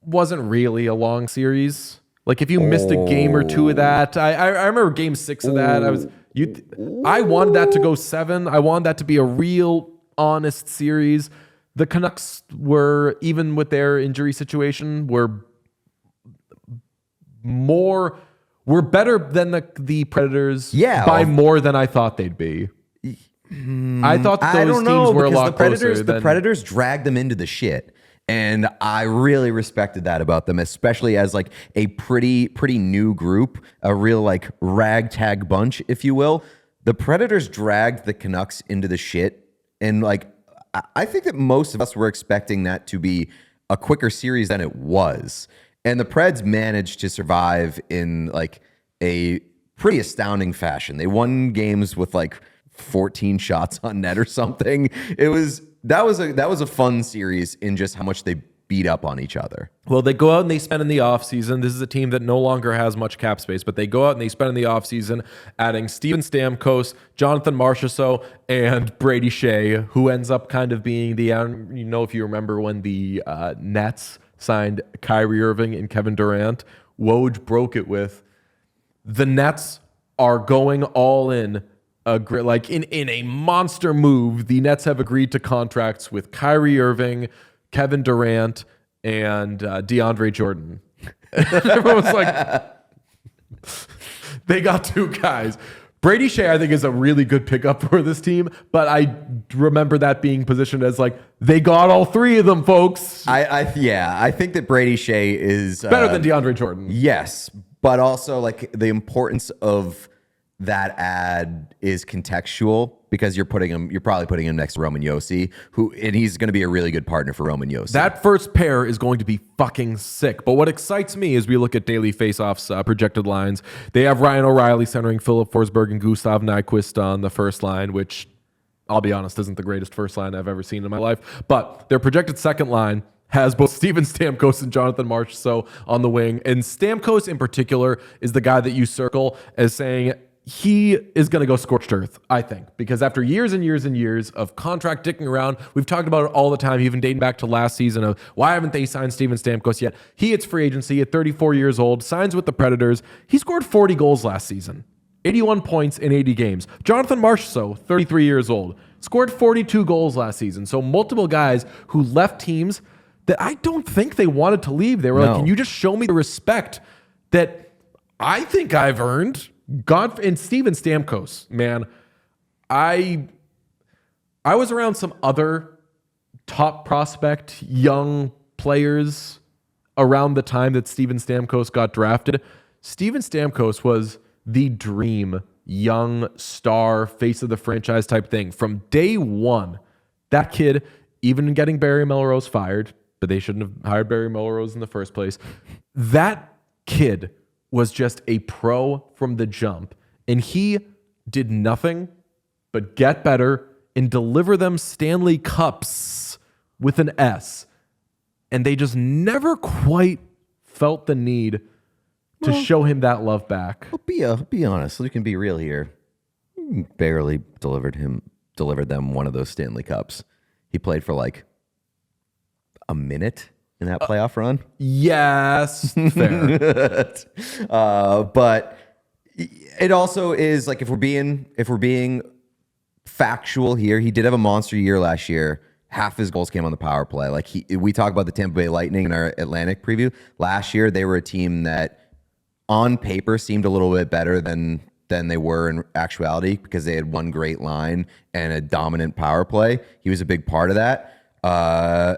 wasn't really a long series. Like, if you missed a game or 2 of that, I remember game 6 of that. I wanted that to go 7. I wanted that to be a real honest series. The Canucks were, even with their injury situation, were better than the Predators by more than I thought they'd be. I thought those teams were a lot closer. The Predators dragged them into the shit. And I really respected that about them, especially as like a pretty new group, a real like ragtag bunch, if you will. The Predators dragged the Canucks into the shit. And like, I think that most of us were expecting that to be a quicker series than it was. And the Preds managed to survive in like a pretty astounding fashion. They won games with like 14 shots on net or something. That was a fun series in just how much they beat up on each other. Well, they go out and they spend in the offseason. This is a team that no longer has much cap space, but they go out and they spend in the offseason adding Steven Stamkos, Jonathan Marchessault, and Brady Shea, who ends up kind of being if you remember when the Nets signed Kyrie Irving and Kevin Durant, Woj broke it with, the Nets are going all in. In a monster move, the Nets have agreed to contracts with Kyrie Irving, Kevin Durant, and DeAndre Jordan. Everyone was like, they got 2 guys. Brady Shea, I think, is a really good pickup for this team, but I remember that being positioned as like, they got all 3 of them, folks. I think that Brady Shea is better than DeAndre Jordan. Yes, but also like the importance of that ad is contextual because you're probably putting him next to Roman Josi, and he's going to be a really good partner for Roman Josi. That first pair is going to be fucking sick. But what excites me is we look at daily faceoffs projected lines. They have Ryan O'Reilly centering Philip Forsberg and Gustav Nyquist on the first line, which I'll be honest isn't the greatest first line I've ever seen in my life. But their projected second line has both Steven Stamkos and Jonathan Marchessault on the wing. And Stamkos in particular is the guy that you circle as saying he is going to go scorched earth, I think, because after years and years and years of contract dicking around, we've talked about it all the time, even dating back to last season of why haven't they signed Steven Stamkos yet? He hits free agency at 34 years old, signs with the Predators. He scored 40 goals last season, 81 points in 80 games. Jonathan Marchessault, 33 years old, scored 42 goals last season. So multiple guys who left teams that I don't think they wanted to leave. They were like, can you just show me the respect that I think I've earned? And Steven Stamkos, man, I was around some other top prospect young players around the time that Steven Stamkos got drafted. Steven Stamkos was the dream young star, face of the franchise type thing. From day one, that kid, even getting Barry Melrose fired, but they shouldn't have hired Barry Melrose in the first place, that kid was just a pro from the jump, and he did nothing but get better and deliver them Stanley Cups with an S. And they just never quite felt the need to show him that love back. Well, be honest. We can be real here. Barely delivered them one of those Stanley Cups. He played for like a minute in that playoff run? Yes, fair. But it also is like, if we're being factual here, he did have a monster year last year. Half his goals came on the power play. Like we talk about the Tampa Bay Lightning in our Atlantic preview. Last year, they were a team that on paper seemed a little bit better than than they were in actuality because they had one great line and a dominant power play. He was a big part of that. I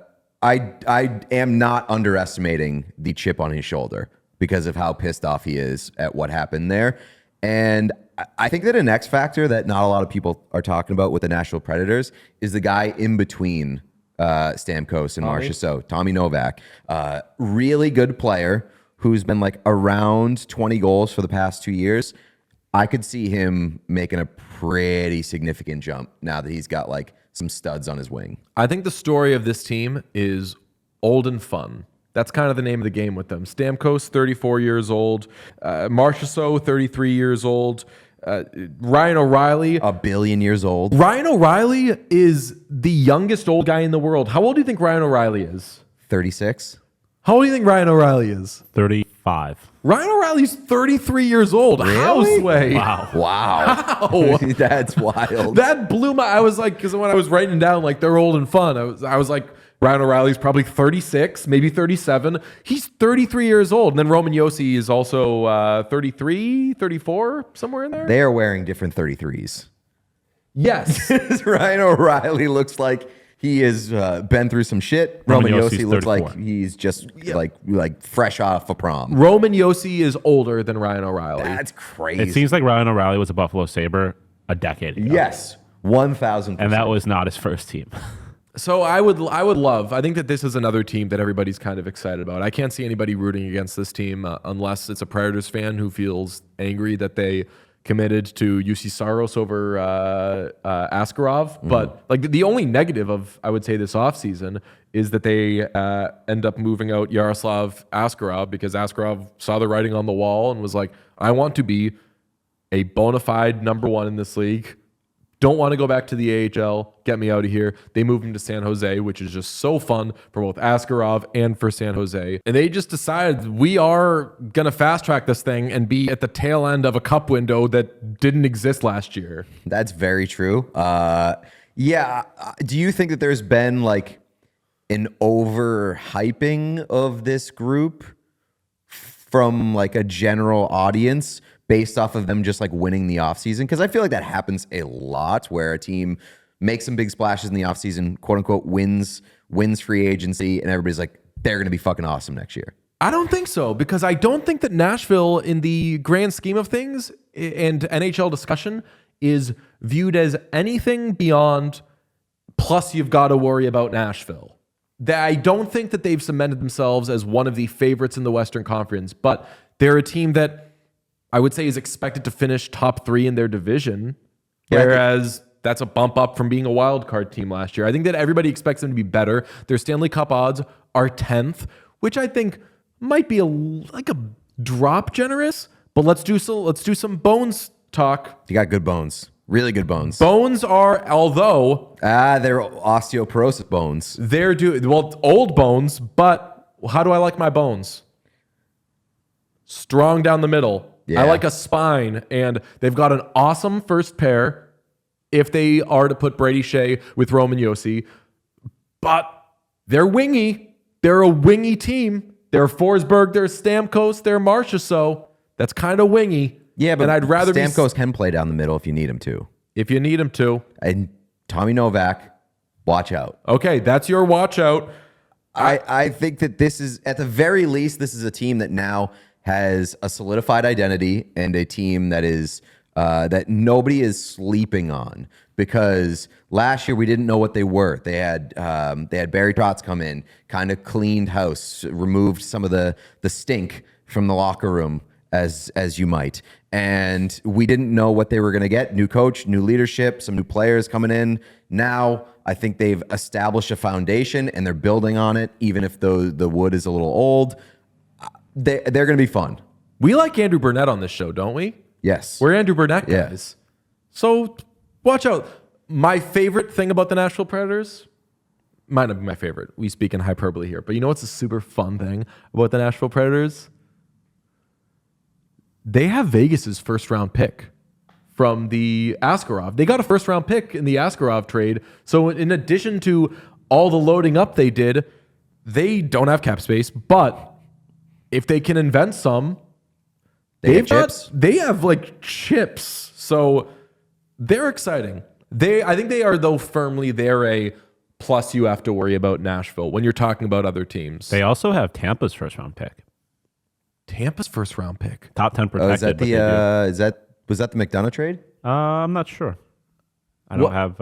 am not underestimating the chip on his shoulder because of how pissed off he is at what happened there. And I think that an X factor that not a lot of people are talking about with the Nashville Predators is the guy in between Stamkos and Marchessault, Tommy Novak. Really good player who's been like around 20 goals for the past 2 years. I could see him making a pretty significant jump now that he's got like some studs on his wing. I think the story of this team is old and fun. That's kind of the name of the game with them. Stamkos, 34 years old. Marchessault, 33 years old. Ryan O'Reilly. A billion years old. Ryan O'Reilly is the youngest old guy in the world. How old do you think Ryan O'Reilly is? 36. How old do you think Ryan O'Reilly is? 35. Ryan O'Reilly's 33 years old. Really? Houseway. Wow. How? That's wild. That blew my... I was like, because when I was writing down, like, they're old and fun, I was like, Ryan O'Reilly's probably 36, maybe 37. He's 33 years old. And then Roman Josi is also 33, 34, somewhere in there. They are wearing different 33s. Yes. Ryan O'Reilly looks like he has been through some shit. Roman Josi's Josi looks 34. like he's just like fresh off a prom. Roman Josi is older than Ryan O'Reilly. That's crazy. It seems like Ryan O'Reilly was a Buffalo Sabre a decade ago. Yes, 1,000%. And that was not his first team. So I would love. I think that this is another team that everybody's kind of excited about. I can't see anybody rooting against this team unless it's a Predators fan who feels angry that they committed to UC Saros over Askarov. But like the only negative of, I would say, this offseason is that they end up moving out Yaroslav Askarov because Askarov saw the writing on the wall and was like, I want to be a bona fide number one in this league. Don't want to go back to the AHL. Get me out of here. They moved him to San Jose, which is just so fun for both Askarov and for San Jose. And they just decided we are going to fast track this thing and be at the tail end of a cup window that didn't exist last year. That's very true. Yeah. Do you think that there's been like an overhyping of this group from like a general audience based off of them just like winning the offseason? Because I feel like that happens a lot where a team makes some big splashes in the offseason, quote unquote, wins free agency, and everybody's like, they're going to be fucking awesome next year. I don't think so, because I don't think that Nashville, in the grand scheme of things and NHL discussion, is viewed as anything beyond, plus you've got to worry about Nashville. I don't think that they've cemented themselves as one of the favorites in the Western Conference, but they're a team that I would say is expected to finish top 3 in their division, whereas that's a bump up from being a wild card team last year. I think that everybody expects them to be better. Their Stanley Cup odds are 10th, which I think might be like a drop generous, but let's do some bones talk. You got good bones. Really good bones. Bones are, although they're osteoporosis bones. They're old bones, but how do I like my bones? Strong down the middle. Yeah. I like a spine, and they've got an awesome first pair if they are to put Brady Shea with Roman Josi, but they're wingy. They're a wingy team. They're Forsberg, they're Stamkos, they're Marchessault. That's kind of wingy. Yeah, but and I'd rather Stamkos can play down the middle if you need him to. If you need him to. And Tommy Novak, watch out. Okay, that's your watch out. I think that this is, at the very least, this is a team that now has a solidified identity and a team that is that nobody is sleeping on, because last year we didn't know what they were. They had Barry Trotz come in, kind of cleaned house, removed some of the stink from the locker room, as you might, and we didn't know what they were going to get. New coach, new leadership, some new players coming in. Now I think they've established a foundation and they're building on it, even if the wood is a little old. They're going to be fun. We like Andrew Burnett on this show, don't we? Yes. We're Andrew Burnett guys. Yeah. So watch out. My favorite thing about the Nashville Predators, might not be my favorite. We speak in hyperbole here. But you know what's a super fun thing about the Nashville Predators? They have Vegas's first round pick from the Askarov. They got a first round pick in the Askarov trade. So in addition to all the loading up they did, they don't have cap space, but if they can invent some, They have chips. They have like chips, so they're exciting. I think they are though firmly. They're a plus. You have to worry about Nashville when you're talking about other teams. They also have Tampa's first round pick. Tampa's first round pick. Top 10 protected. Oh, is that but they do. was that the McDonough trade? I'm not sure. I don't have.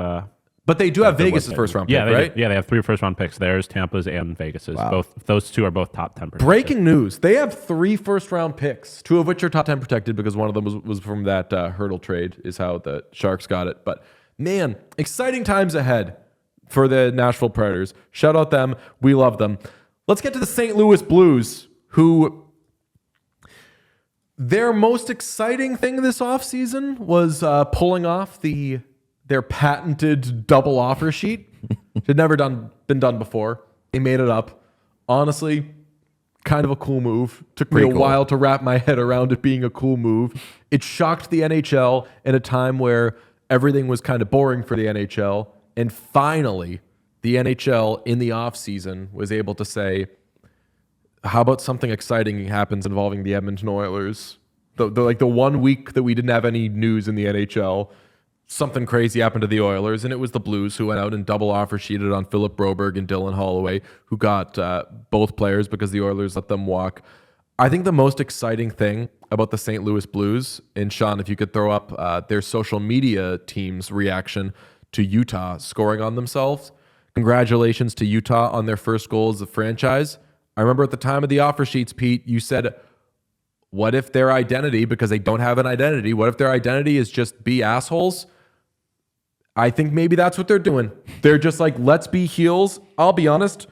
But they do have the Vegas' website. first round pick, Yeah, right? They have 3 first round picks. Theirs, Tampa's, and Vegas's. Wow. Those two are both top 10 protected. Breaking news. They have 3 first round picks, 2 of which are top 10 protected because one of them was from that hurdle trade is how the Sharks got it. But man, exciting times ahead for the Nashville Predators. Shout out them. We love them. Let's get to the St. Louis Blues, who their most exciting thing this offseason was pulling off their patented double offer sheet. It had never been done before. They made it up. Honestly, kind of a cool move. Took me a while to wrap my head around it being a cool move. It shocked the NHL in a time where everything was kind of boring for the NHL. And finally, the NHL in the offseason was able to say, how about something exciting happens involving the Edmonton Oilers? The 1 week that we didn't have any news in the NHL, something crazy happened to the Oilers, and it was the Blues who went out and double offer sheeted on Philip Broberg and Dylan Holloway, who got both players because the Oilers let them walk. I think the most exciting thing about the St. Louis Blues, and Sean, if you could throw up their social media team's reaction to Utah scoring on themselves. Congratulations to Utah on their first goal as a franchise. I remember at the time of the offer sheets, Pete, you said, what if their identity, because they don't have an identity, what if their identity is just be assholes? I think maybe that's what they're doing. They're just like, let's be heels. I'll be honest,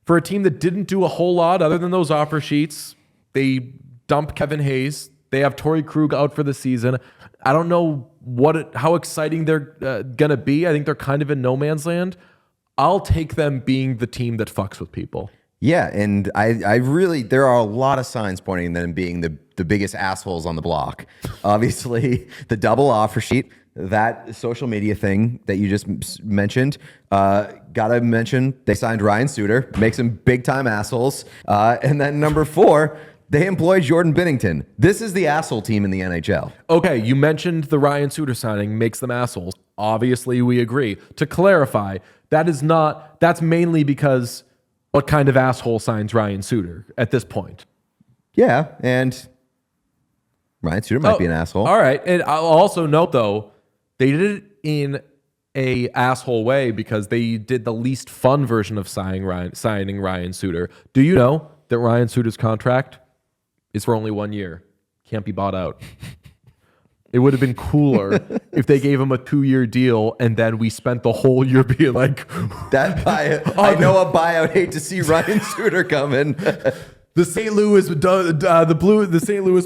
for a team that didn't do a whole lot other than those offer sheets, they dumped Kevin Hayes. They have Torrey Krug out for the season. I don't know how exciting they're going to be. I think they're kind of in no man's land. I'll take them being the team that fucks with people. Yeah, and I really, there are a lot of signs pointing them being the biggest assholes on the block. Obviously, the double offer sheet, that social media thing that you just mentioned, gotta mention, they signed Ryan Suter, makes them big time assholes. And then number 4, they employed Jordan Binnington. This is the asshole team in the NHL. Okay, you mentioned the Ryan Suter signing makes them assholes. Obviously, we agree. To clarify, that's mainly because what kind of asshole signs Ryan Suter at this point? Yeah, and Ryan Suter might be an asshole. All right, and I'll also note, though, they did it in a asshole way because they did the least fun version of signing Ryan Suter. Do you know that Ryan Suter's contract is for only 1 year? Can't be bought out. It would have been cooler if they gave him a 2-year deal and then we spent the whole year being like, that buyout. I know a buyout. Hate to see Ryan Suter coming. The St. Louis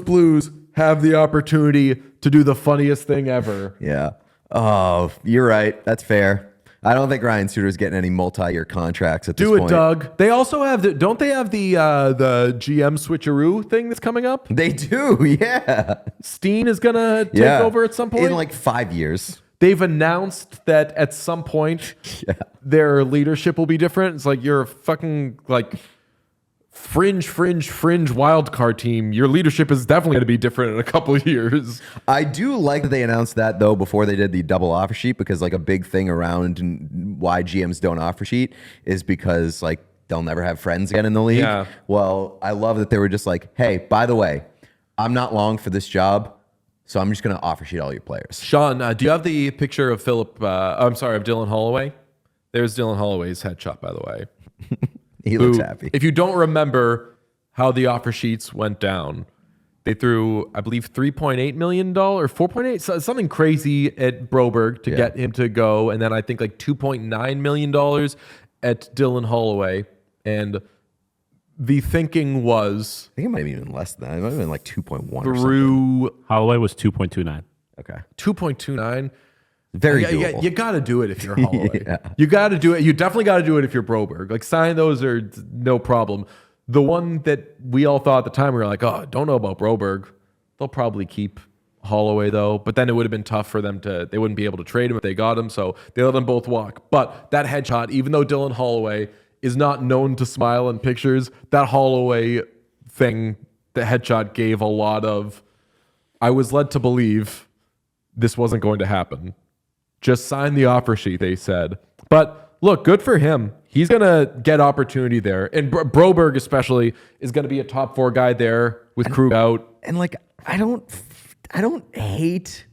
Blues have the opportunity to do the funniest thing ever. Yeah. Oh, you're right. That's fair. I don't think Ryan Suter's getting any multi-year contracts at this point. Do it, Doug. They also have don't they have the GM switcheroo thing that's coming up? They do, yeah. Steen is gonna take over at some point in like 5 years. They've announced that at some point their leadership will be different. It's like you're a fucking like fringe wild card team. Your leadership is definitely going to be different in a couple of years. I do like that they announced that though before they did the double offer sheet, because like a big thing around why GMs don't offer sheet is because like they'll never have friends again in the league. Yeah. Well, I love that they were just like, hey, by the way, I'm not long for this job, so I'm just going to offer sheet all your players. Sean, do you have the picture of of Dylan Holloway? There's Dylan Holloway's headshot, by the way. He looks happy. If you don't remember how the offer sheets went down, they threw, I believe, $3.8 million or 4.8, something crazy at Broberg to get him to go. And then I think like $2.9 million at Dylan Holloway. And the thinking was... I think it might have been less than that. It might have been like 2.1 or something. Holloway was 2.29. Okay. 2.29. Very doable. You got to do it if you're Holloway. You got to do it. You definitely got to do it if you're Broberg. Like, sign those are no problem. The one that we all thought at the time, we were like, oh, don't know about Broberg. They'll probably keep Holloway, though. But then it would have been tough for them they wouldn't be able to trade him if they got him. So they let them both walk. But that headshot, even though Dylan Holloway is not known to smile in pictures, that Holloway thing, the headshot gave a lot of I was led to believe this wasn't going to happen. Just sign the offer sheet, they said. But look, good for him. He's going to get opportunity there. And Broberg especially is going to be a top 4 guy there with Krug out. And like, I don't hate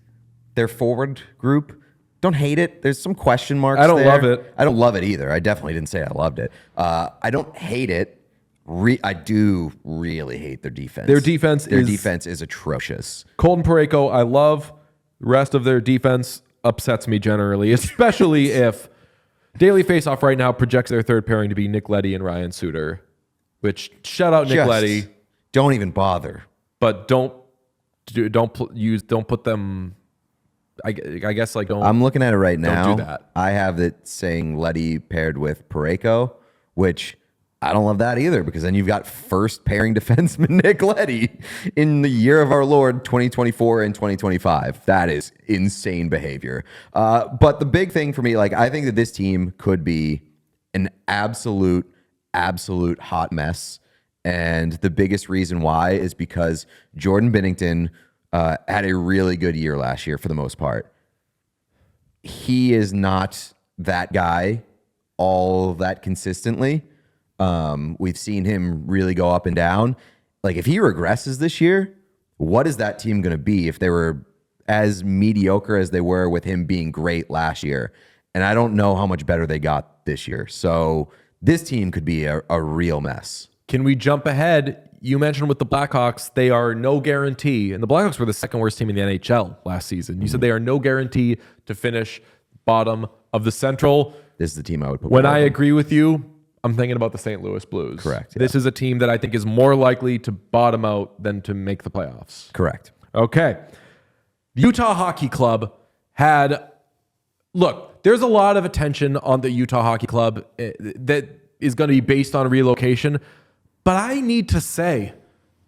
their forward group. Don't hate it. There's some question marks. I don't love it. I don't love it either. I definitely didn't say I loved it. I don't hate it. I do really hate their defense. Their defense is atrocious. Colton Parayko, I love. The rest of their defense upsets me generally, especially if Daily Faceoff right now projects their third pairing to be Nick Leddy and Ryan Suter, which shout out Nick Leddy. Don't even bother. But don't put them. I guess like don't. I'm looking at it right now. Don't do that. I have it saying Leddy paired with Parayko, which I don't love that either, because then you've got first pairing defenseman Nick Leddy in the year of our Lord 2024 and 2025. That is insane behavior. But the big thing for me, like, I think that this team could be an absolute hot mess. And the biggest reason why is because Jordan Binnington had a really good year last year for the most part. He is not that guy all that consistently. We've seen him really go up and down. Like, if he regresses this year, what is that team going to be if they were as mediocre as they were with him being great last year? And I don't know how much better they got this year. So this team could be a real mess. Can we jump ahead? You mentioned with the Blackhawks, they are no guarantee. And the Blackhawks were the second worst team in the NHL last season. You said they are no guarantee to finish bottom of the Central. This is the team I would put. When I agree with you, I'm thinking about the St. Louis Blues. Correct. Yeah. This is a team that I think is more likely to bottom out than to make the playoffs. Correct. Okay. The Utah Hockey Club had... Look, there's a lot of attention on the Utah Hockey Club that is going to be based on relocation. But I need to say,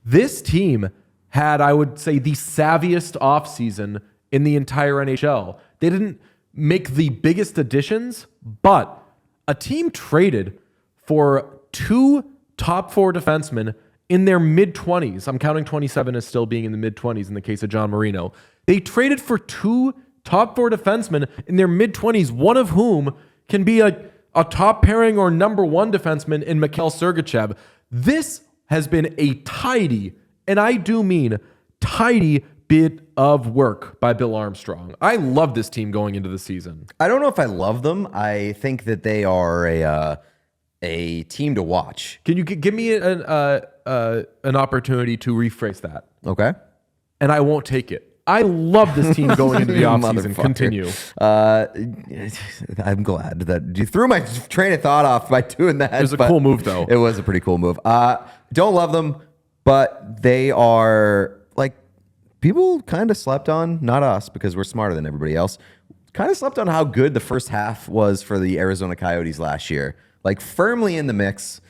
this team had, I would say, the savviest offseason in the entire NHL. They didn't make the biggest additions, but a team traded for 2 top 4 defensemen in their mid-20s. I'm counting 27 as still being in the mid-20s in the case of John Marino. They traded for 2 top 4 defensemen in their mid-20s, one of whom can be a top pairing or number 1 defenseman in Mikhail Sergachev. This has been a tidy, and I do mean tidy, bit of work by Bill Armstrong. I love this team going into the season. I don't know if I love them. I think that they are a team to watch. Can you give me an opportunity to rephrase that? Okay. And I won't take it. I love this team going into the offseason. Continue. I'm glad that you threw my train of thought off by doing that. It was a cool move, though. It was a pretty cool move. Don't love them, but they are, like, people kind of slept on, not us because we're smarter than everybody else, kind of slept on how good the first half was for the Arizona Coyotes last year. Like, firmly in the mix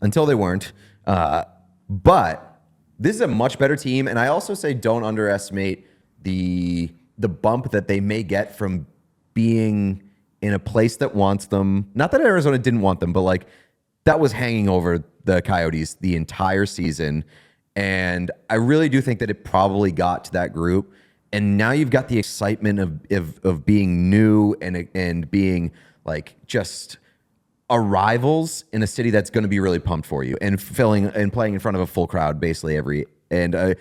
until they weren't. But this is a much better team, and I also say don't underestimate the bump that they may get from being in a place that wants them. Not that Arizona didn't want them, but like that was hanging over the Coyotes the entire season. And I really do think that it probably got to that group. And now you've got the excitement of being new and being like just arrivals in a city that's going to be really pumped for you and playing in front of a full crowd basically a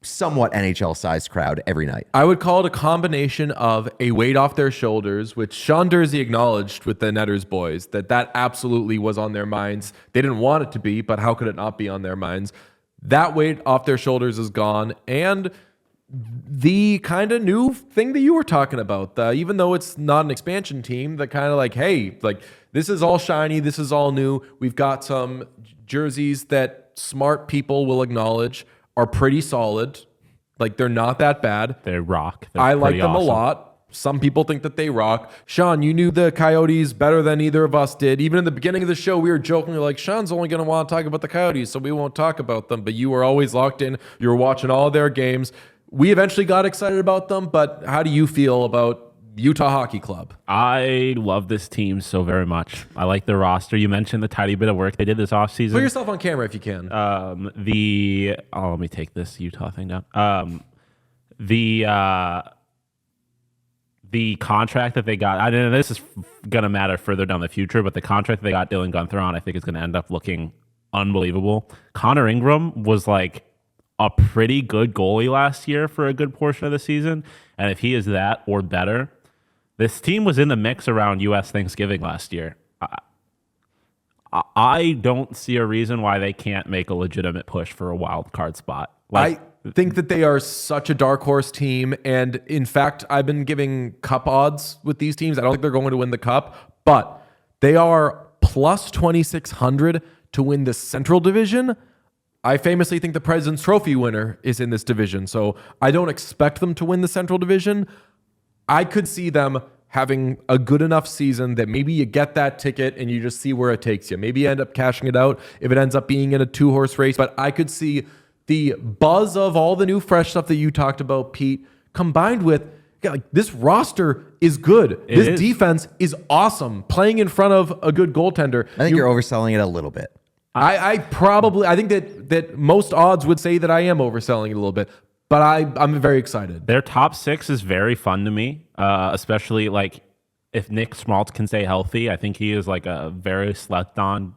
somewhat NHL-sized crowd every night. I would call it a combination of a weight off their shoulders, which Sean Dursey acknowledged with the Netters boys, that absolutely was on their minds. They didn't want it to be, but how could it not be on their minds? That weight off their shoulders is gone, and the kind of new thing that you were talking about, even though it's not an expansion team, that kind of like, hey, like this is all shiny, this is all new. We've got some jerseys that smart people will acknowledge are pretty solid. Like, they're not that bad. They rock. They're I like them awesome. a lot. Some people think that they rock. Sean, you knew the Coyotes better than either of us did. Even in the beginning of the show, we were jokingly like, Sean's only going to want to talk about the Coyotes, so we won't talk about them. But you were always locked in. You were watching all of their games. We eventually got excited about them, but how do you feel about Utah Hockey Club? I love this team so very much. I like the roster. You mentioned the tiny bit of work they did this offseason. Put yourself on camera if you can. Let me take this Utah thing down. The contract that they got, I know this is going to matter further down the future, but the contract that they got Dylan Gunther on, I think is going to end up looking unbelievable. Connor Ingram was like a pretty good goalie last year for a good portion of the season. And if he is that or better, this team was in the mix around U.S. Thanksgiving last year. I don't see a reason why they can't make a legitimate push for a wild card spot. I think that they are such a dark horse team. And in fact, I've been giving cup odds with these teams. I don't think they're going to win the cup, but they are plus 2,600 to win the Central Division. I famously think the President's Trophy winner is in this division. So I don't expect them to win the Central Division. I could see them having a good enough season that maybe you get that ticket and you just see where it takes you. Maybe you end up cashing it out if it ends up being in a 2-horse race. But I could see the buzz of all the new fresh stuff that you talked about, Pete, combined with like this roster is good. This defense is awesome. Playing in front of a good goaltender. I think you're overselling it a little bit. I think that most odds would say that I am overselling it a little bit, but I'm very excited. Their top 6 is very fun to me, especially like if Nick Schmaltz can stay healthy. I think he is like a very slept on,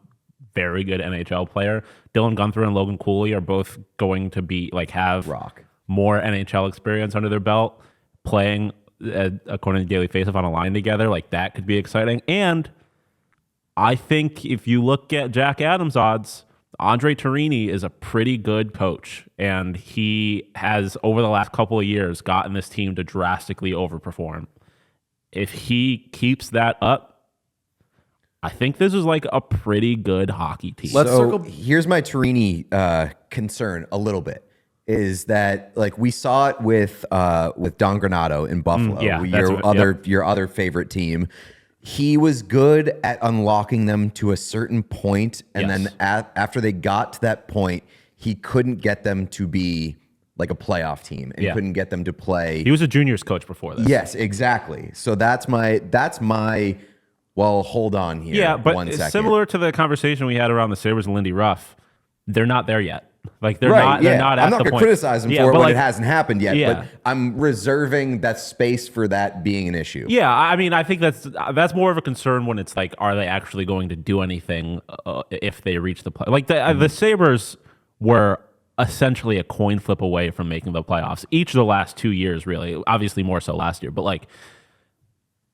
very good NHL player. Dylan Gunther and Logan Cooley are both going to be like have more NHL experience under their belt, playing according to Daily Faceoff on a line together. Like that could be exciting. And I think if you look at Jack Adams' odds, Andre Torini is a pretty good coach, and he has over the last couple of years gotten this team to drastically overperform. If he keeps that up, I think this is like a pretty good hockey team. Here's my Torini concern a little bit, is that like we saw it with Don Granato in Buffalo, your other favorite team. He was good at unlocking them to a certain point, and then after they got to that point, he couldn't get them to be like a playoff team and couldn't get them to play. He was a juniors coach before this. Yes, exactly. So that's my. Well, hold on here. Yeah, but 1 second. Similar to the conversation we had around the Sabres and Lindy Ruff, they're not there yet. Like they're not. They're not. I'm not going to criticize them for it when it hasn't happened yet. Yeah. But I'm reserving that space for that being an issue. Yeah, I mean, I think that's more of a concern when it's like, are they actually going to do anything if they reach the play? Like the Sabres were essentially a coin flip away from making the playoffs each of the last 2 years. Really, obviously more so last year, but like.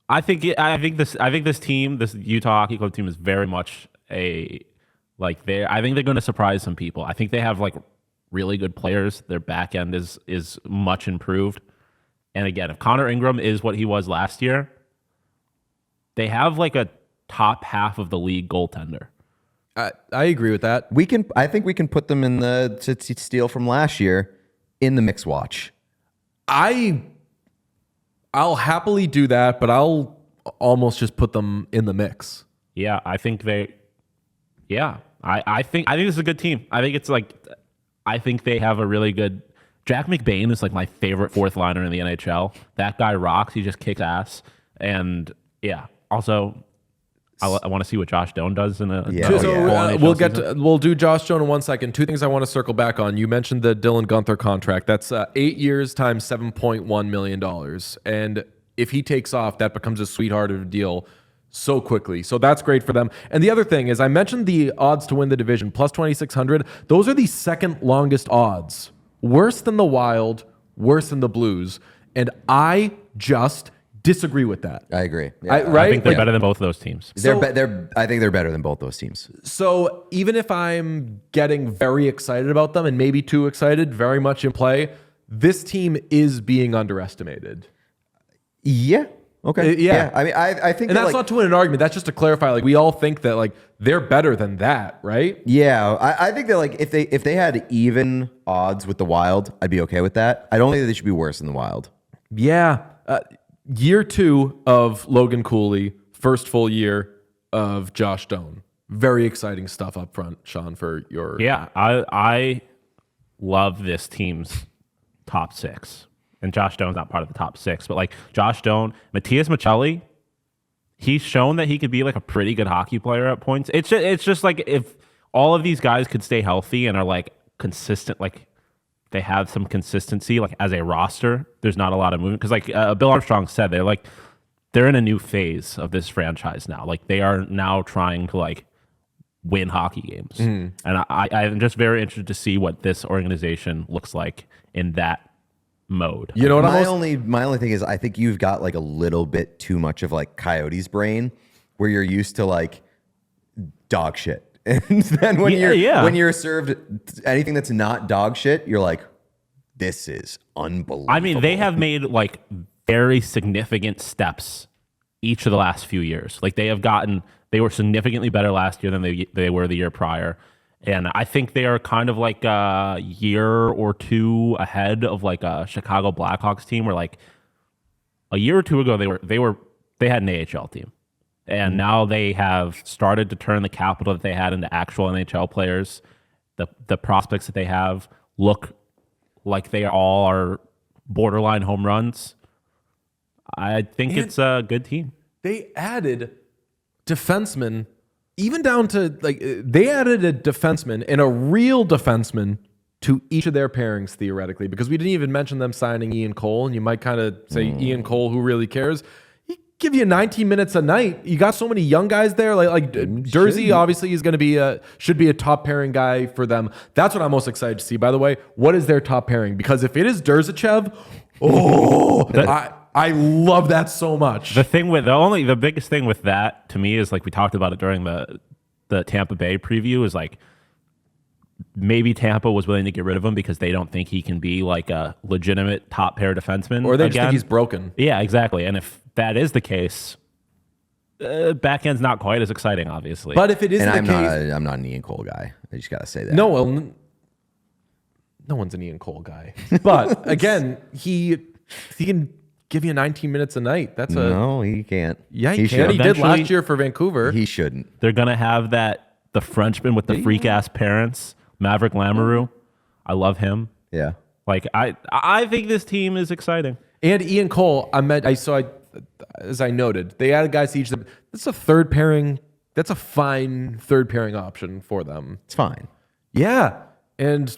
I think this team, this Utah Hockey Club team, is very much I think they're going to surprise some people. I think they have like really good players. Their back end is much improved. And again, if Connor Ingram is what he was last year, they have like a top half of the league goaltender. I agree with that. I think we can put them in to steal from last year in the mix watch. I'll happily do that, but I'll almost just put them in the mix. Yeah, I think they. Yeah, I think this is a good team. I think they have a really good. Jack McBain is like my favorite fourth liner in the NHL. That guy rocks. He just kicks ass. And yeah, also I want to see what Josh Doan does in a. Yeah. We'll do Josh Doan in 1 second. 2 things I want to circle back on. You mentioned the Dylan Gunther contract. That's 8 years times $7.1 million. And if he takes off, that becomes a sweetheart of a deal so quickly. So that's great for them. And the other thing is, I mentioned the odds to win the division, plus 2,600. Those are the second longest odds. Worse than the Wild, worse than the Blues. And I just disagree with that. I agree. Yeah. I think they're better than both of those teams. I think they're better than both those teams. So even if I'm getting very excited about them and maybe too excited, very much in play, this team is being underestimated. Yeah. Okay. Yeah. I mean, I think, and that's not to win an argument. That's just to clarify. Like we all think that like they're better than that, right? Yeah. I think that like if they had even odds with the Wild, I'd be okay with that. I don't think that they should be worse than the Wild. Yeah. Year 2 of Logan Cooley, first full year of Josh Doan. Very exciting stuff up front, Sean, for your... Yeah, I love this team's top 6. And Josh Doan's not part of the top 6, but like Josh Doan, Matthias Maccelli, he's shown that he could be like a pretty good hockey player at points. It's just like if all of these guys could stay healthy and are like consistent, like they have some consistency, like as a roster. There's not a lot of movement because, like Bill Armstrong said, they're in a new phase of this franchise now. Like they are now trying to like win hockey games, and I'm just very interested to see what this organization looks like in that mode. You know what? My only thing is, I think you've got like a little bit too much of like Coyotes brain, where you're used to like dog shit. And then when you're served anything that's not dog shit, you're like, this is unbelievable. I mean, they have made like very significant steps each of the last few years. Like they were significantly better last year than they were the year prior. And I think they are kind of like a year or two ahead of like a Chicago Blackhawks team where like a year or two ago they had an AHL team. And now they have started to turn the capital that they had into actual NHL players. The prospects that they have look like they all are borderline home runs. I think it's a good team. They added defensemen, even down to like they added a defenseman and a real defenseman to each of their pairings theoretically, because we didn't even mention them signing Ian Cole, and you might kind of say Ian Cole, who really cares? Give you 19 minutes a night. You got so many young guys there. Like Dursey obviously is going to be should be a top pairing guy for them. That's what I'm most excited to see. By the way, what is their top pairing? Because if it is Durzachev, I love that so much. The biggest thing with that to me is like we talked about it during the Tampa Bay preview is like maybe Tampa was willing to get rid of him because they don't think he can be like a legitimate top pair defenseman. Or they just think he's broken. Yeah, exactly. And if that is the case, backend's not quite as exciting, obviously. But if it is and the case... I'm not an Ian Cole guy. I just got to say that. No, well, no one's an Ian Cole guy. But again, he can give you 19 minutes a night. No, he can't. Yeah, he can. He did last year for Vancouver. He shouldn't. They're going to have the Frenchman with the freak-ass parents, Maverick Lamoureux. I love him. Yeah. Like, I think this team is exciting. And Ian Cole, as I noted, they added guys to each of them. That's a third pairing. That's a fine third pairing option for them. It's fine. Yeah. And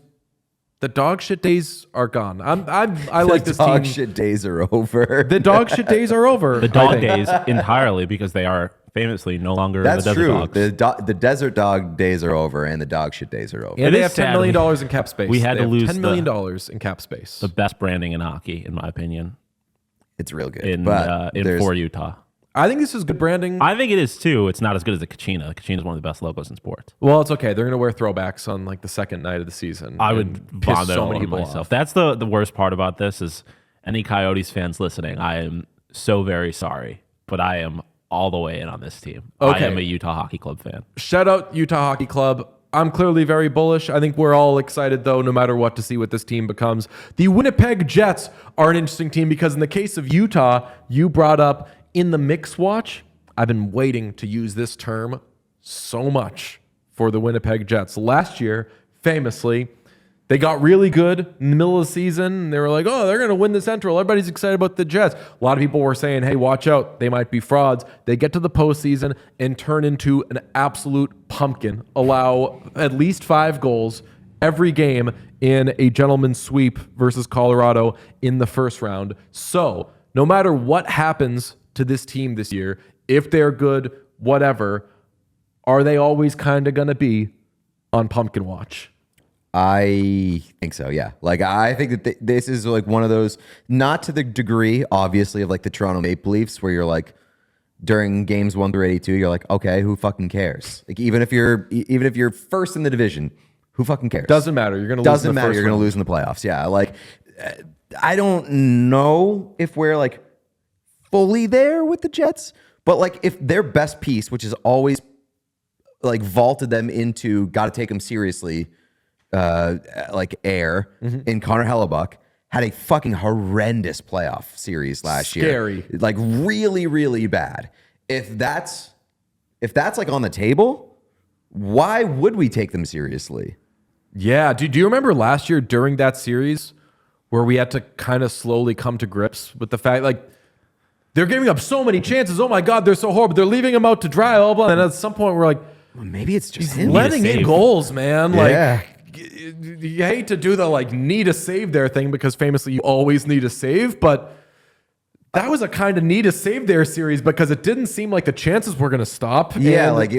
the dog shit days are gone. I like this team. The dog shit days are over. The dog shit days are over. The dog days entirely, because they are famously no longer the desert dogs. The desert dog days are over, and the dog shit days are over. And they have $10 million in cap space. We had to lose $10 million in cap space. The best branding in hockey, in my opinion. It's real good. For Utah. I think this is good branding. I think it is too. It's not as good as the Kachina. The Kachina is one of the best logos in sports. Well, it's okay. They're going to wear throwbacks on like the second night of the season. I would piss so many people myself. That's the worst part about this is any Coyotes fans listening, I am so very sorry, but I am all the way in on this team. Okay. I am a Utah Hockey Club fan. Shout out Utah Hockey Club. I'm clearly very bullish. I think we're all excited, though, no matter what, to see what this team becomes. The Winnipeg Jets are an interesting team because in the case of Utah, you brought up in the mix watch. I've been waiting to use this term so much for the Winnipeg Jets. Last year, famously, they got really good in the middle of the season. They were like, oh, they're going to win the Central. Everybody's excited about the Jets. A lot of people were saying, hey, watch out. They might be frauds. They get to the postseason and turn into an absolute pumpkin. Allow at least 5 goals every game in a gentleman's sweep versus Colorado in the first round. So no matter what happens to this team this year, if they're good, whatever, are they always kind of going to be on pumpkin watch? I think so, yeah. Like, I think that this is like one of those, not to the degree, obviously, of like the Toronto Maple Leafs, where you're like, during games 1 through 82, you're like, okay, who fucking cares? Like, even if you're first in the division, who fucking cares? Doesn't matter. You're going to lose. Doesn't matter. You're going to lose in the playoffs. Yeah. Like, I don't know if we're like fully there with the Jets, but like if their best piece, which is always like vaulted them into got to take them seriously, like air in Connor Hellebuck, had a fucking horrendous playoff series last year. Scary. Like really, really bad. If that's like on the table, why would we take them seriously? Yeah. Do you remember last year during that series where we had to kind of slowly come to grips with the fact, like, they're giving up so many chances. Oh my God, they're so horrible. They're leaving him out to dry. Blah, blah. And at some point we're like, well, maybe it's just he's letting in goals, man. Yeah. Like, you hate to do the like need a save there thing because famously you always need a save, but that was a kind of need a save there series because it didn't seem like the chances were going to stop. Yeah, And like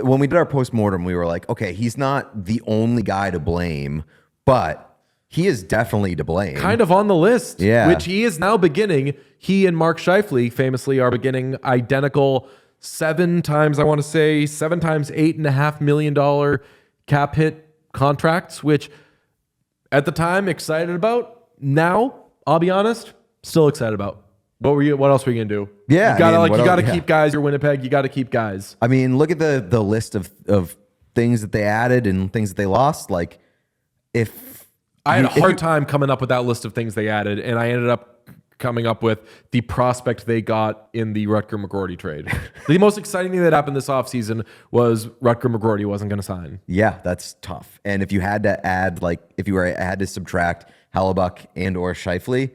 when we did our postmortem, we were like, okay, he's not the only guy to blame, but he is definitely to blame. kind of on the list, Yeah. which he is now beginning. He and Mark Scheifele famously are beginning identical 7 times $8.5 million cap hit contracts, which at the time excited about. Now, I'll be honest, still excited about. What else were you gonna do? Yeah, you gotta I mean, you gotta yeah. keep guys. You're Winnipeg. You gotta keep guys. I mean, look at the list of things that they added and things that they lost. Like, if I had a if you- hard time coming up with that list of things they added, and I ended up coming up with the prospect they got in the Rutger McGroarty trade. The most exciting thing that happened this offseason was Rutger McGroarty wasn't going to sign. Yeah, that's tough. And if you had to add, like, if you had to subtract Hellebuck and or Scheifele,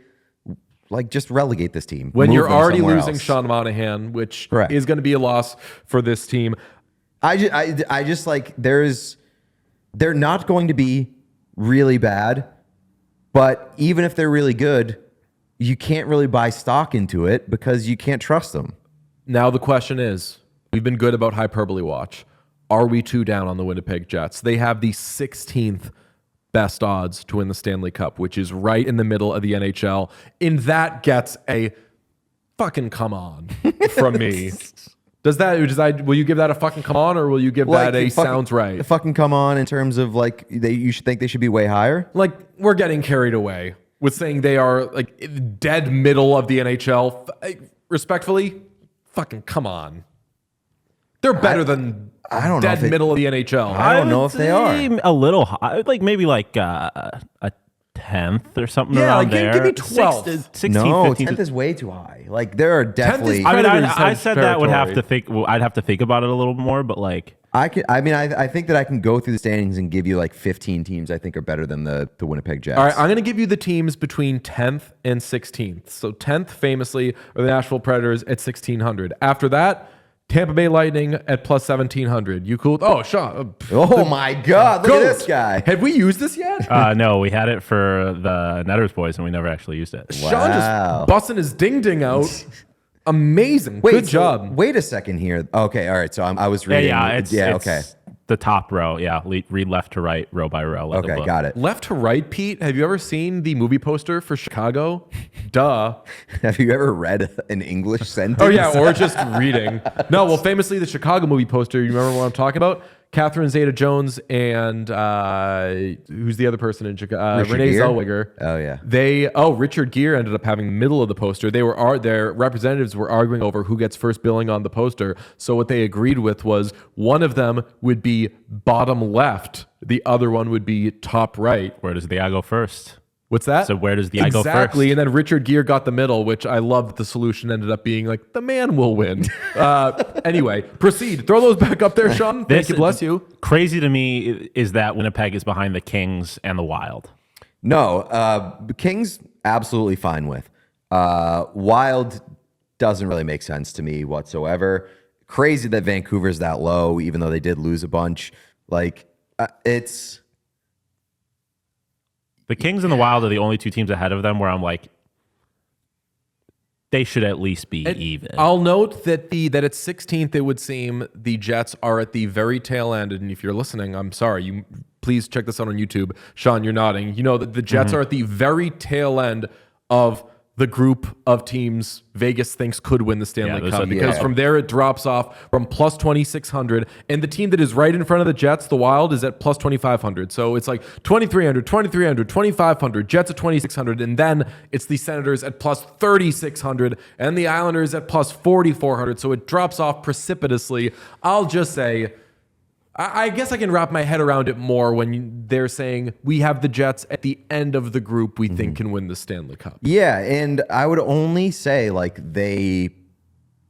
like, just relegate this team. When Move you're them already somewhere losing else. Sean Monahan, which Correct. is going to be a loss for this team. I just like they're not going to be really bad, but even if they're really good, you can't really buy stock into it because you can't trust them. Now the question is, we've been good about hyperbole watch. Are we too down on the Winnipeg Jets? They have the 16th best odds to win the Stanley Cup, which is right in the middle of the NHL. And that gets a fucking come on from me. Will you give that a fucking come on, or will you give that a sounds right? Fucking come on in terms of like you should think they should be way higher. Like, we're getting carried away with saying they are like dead middle of the NHL. Respectfully, fucking come on. They're better than I don't know dead if middle of the NHL. I don't know if they are. A little high, like maybe like a 10th or something Yeah, around like, there. give me 12th. 16th, No, 15th. 10th is way too high. Like, there are definitely. I mean, Predators I have said that would have to territory. think. Well, I'd have to think about it a little more, but like, I think that I can go through the standings and give you like 15 teams I think are better than the Winnipeg Jets. All right, I'm going to give you the teams between 10th and 16th. So 10th, famously, are the Nashville Predators at 1,600. After that, Tampa Bay Lightning at plus 1,700. You cool? Oh, Sean. Oh my God! Look Goat. at this guy. Have we used this yet? no, we had it for the Netters boys, and we never actually used it. Sean Wow. just busting his ding out. Amazing. Good job. Wait a second here. Okay, all right. So I was reading. It's okay. the top row. Yeah, read left to right, row by row. Like a Okay, book. got it. Left to right, Pete. Have you ever seen the movie poster for Chicago? Duh. Have you ever read an English sentence? Oh, yeah, or just reading. No, well, famously, the Chicago movie poster, you remember what I'm talking about? Catherine Zeta-Jones and who's the other person in Chicago? Richard Renee Gere? Zellweger. Oh, yeah. Richard Gere ended up having the middle of the poster. Their representatives were arguing over who gets first billing on the poster. So what they agreed with was one of them would be bottom left, the other one would be top right. Where does the eye go first? What's that? So where does the eye go Exactly. first? And then Richard Gere got the middle, which I love that the solution ended up being like, the man will win. Anyway, proceed. Throw those back up there, Sean. Thank you. Bless you. Crazy to me is that Winnipeg is behind the Kings and the Wild. No, Kings absolutely fine with. Wild doesn't really make sense to me whatsoever. Crazy that Vancouver's that low, even though they did lose a bunch. Like, it's. The Kings and the Wild are the only two teams ahead of them where I'm like, they should at least be even. I'll note that at 16th, it would seem the Jets are at the very tail end. And if you're listening, I'm sorry. You please check this out on YouTube. Sean, you're nodding. You know that the Jets are at the very tail end of the group of teams Vegas thinks could win the Stanley Cup, because from there it drops off from plus 2,600, and the team that is right in front of the Jets, the Wild, is at plus 2,500. So it's like 2,300, 2,300, 2,500, Jets at 2,600, and then it's the Senators at plus 3,600 and the Islanders at plus 4,400. So it drops off precipitously. I'll just say, I guess I can wrap my head around it more when they're saying we have the Jets at the end of the group we think can win the Stanley Cup. Yeah, and I would only say like they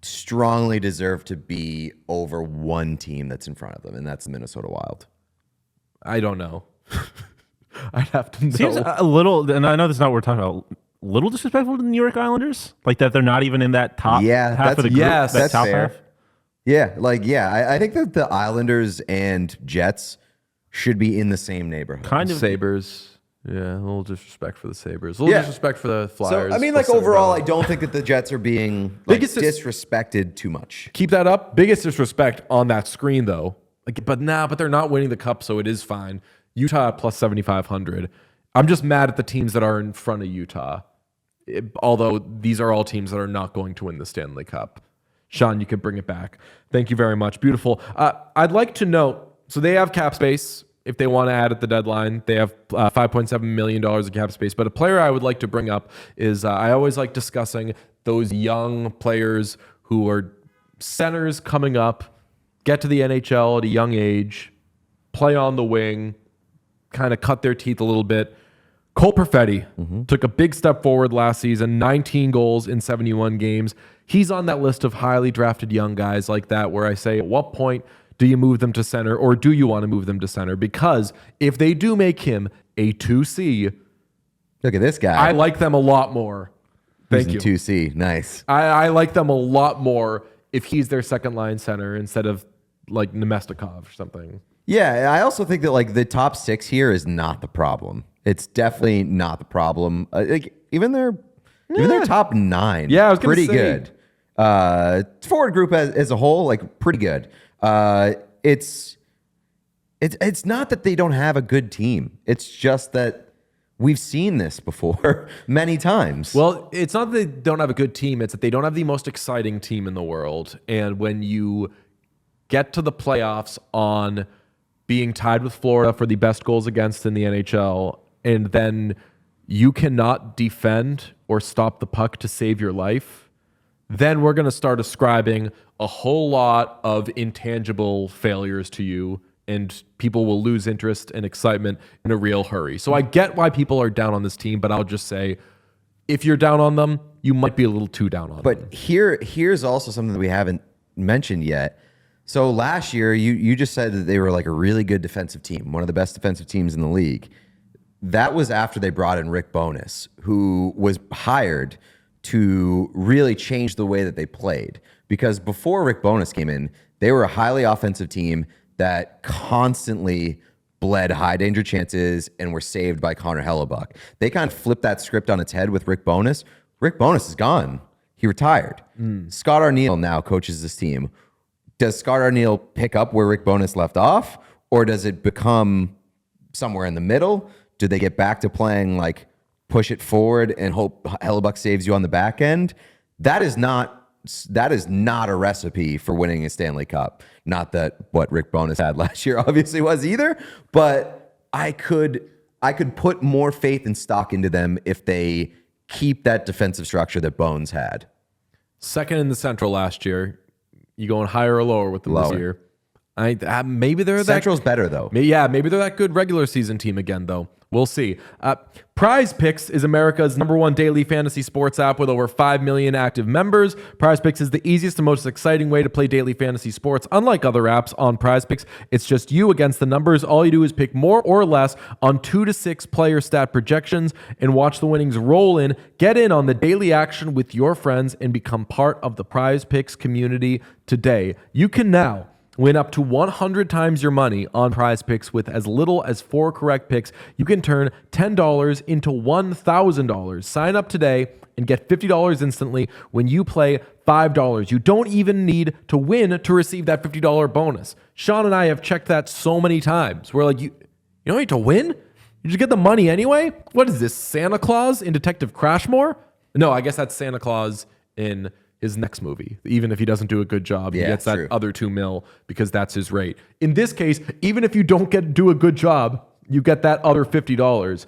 strongly deserve to be over one team that's in front of them, and that's the Minnesota Wild. I don't know. I'd have to know. Seems a little, and I know this is not what we're talking about, a little disrespectful to the New York Islanders? Like that they're not even in that top half of the group? yes, that that's top fair. half? Yeah, I think that the Islanders and Jets should be in the same neighborhood. Kind of. Sabres. Yeah, a little disrespect for the Sabres. A little disrespect for the Flyers. So, I mean, like, overall, I don't think that the Jets are being disrespected too much. Keep that up. Biggest disrespect on that screen, though. Like, but they're not winning the cup, so it is fine. Utah plus 7,500. I'm just mad at the teams that are in front of Utah. Although these are all teams that are not going to win the Stanley Cup. Sean, you could bring it back. Thank you very much. Beautiful. I'd like to note, so they have cap space. If they want to add at the deadline, they have $5.7 million of cap space. But a player I would like to bring up is I always like discussing those young players who are centers coming up, get to the NHL at a young age, play on the wing, kind of cut their teeth a little bit. Cole Perfetti took a big step forward last season, 19 goals in 71 games. He's on that list of highly drafted young guys like that where I say, at what point do you move them to center, or do you want to move them to center? Because if they do make him a 2C, look at this guy. I like them a lot more. Thank you. 2C, nice. I like them a lot more if he's their second line center instead of like Nemestikov or something. Yeah, I also think that like the top 6 here is not the problem. It's definitely not the problem. Like even their top 9, yeah, I was gonna pretty say. good. Forward group as a whole, like pretty good. It's not that they don't have a good team. It's just that we've seen this before many times. Well, it's not that they don't have a good team. It's that they don't have the most exciting team in the world. And when you get to the playoffs on being tied with Florida for the best goals against in the NHL, and then you cannot defend or stop the puck to save your life, then we're going to start ascribing a whole lot of intangible failures to you, and people will lose interest and excitement in a real hurry. So I get why people are down on this team, but I'll just say, if you're down on them, you might be a little too down on them. But here's also something that we haven't mentioned yet. So last year, you just said that they were like a really good defensive team, one of the best defensive teams in the league. That was after they brought in Rick Bowness, who was hired to really change the way that they played. Because before Rick Bowness came in, they were a highly offensive team that constantly bled high danger chances and were saved by Connor Hellebuck. They kind of flipped that script on its head with Rick Bowness. Rick Bowness is gone. He retired. Scott Arniel now coaches this team. Does Scott Arniel pick up where Rick Bowness left off, or does it become somewhere in the middle? Do they get back to playing like push it forward and hope Hellebuck saves you on the back end? That is not a recipe for winning a Stanley Cup. Not that what Rick Bowness had last year obviously was either, but I could put more faith and stock into them if they keep that defensive structure that Bones had. Second in the Central last year. You going higher or lower with them this year? Maybe they're Central's better though. Maybe they're that good regular season team again though. We'll see. Prize Picks is America's #1 daily fantasy sports app with over 5 million active members. Prize Picks is the easiest and most exciting way to play daily fantasy sports. Unlike other apps on Prize Picks, it's just you against the numbers. All you do is pick more or less on 2 to 6 player stat projections and watch the winnings roll in. Get in on the daily action with your friends and become part of the Prize Picks community today. You can now win up to 100 times your money on Prize Picks with as little as 4 correct picks. You can turn $10 into $1,000. Sign up today and get $50 instantly when you play $5. You don't even need to win to receive that $50 bonus. Sean and I have checked that so many times. We're like, you don't need to win? You just get the money anyway? What is this, Santa Claus in Detective Crashmore? No, I guess that's Santa Claus in his next movie. Even if he doesn't do a good job, he gets that other $2 million because that's his rate. In this case, even if you don't do a good job, you get that other $50.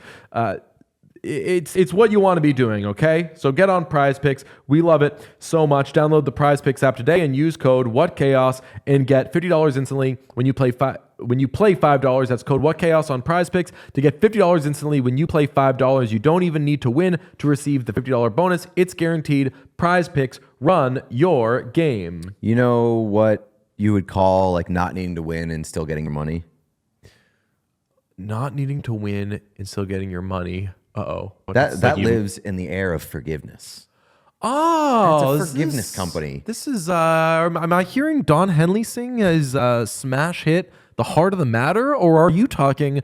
It's what you want to be doing, okay? So get on Prize Picks. We love it so much. Download the Prize Picks app today and use code WhatChaos and get $50 instantly when you play $5. That's code WhatChaos on Prize Picks to get $50 instantly when you play $5. You don't even need to win to receive the $50 bonus. It's guaranteed. Prize Picks, run your game. You know what you would call like not needing to win and still getting your money? Not needing to win and still getting your money. Uh-oh. That lives in the air of forgiveness. Oh, it's a forgiveness company. This is, am I hearing Don Henley sing his smash hit the heart of the matter, or are you talking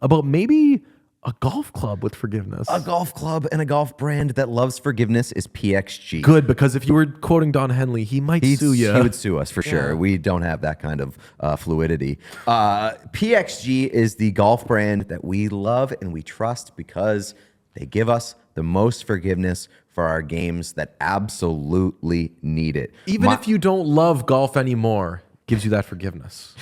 about maybe a golf club with forgiveness? A golf club and a golf brand that loves forgiveness is PXG. Good, because if you were quoting Don Henley, he might sue you. He would sue us for sure. We don't have that kind of fluidity. PXG is the golf brand that we love and we trust because they give us the most forgiveness for our games that absolutely need it. Even if you don't love golf anymore, gives you that forgiveness.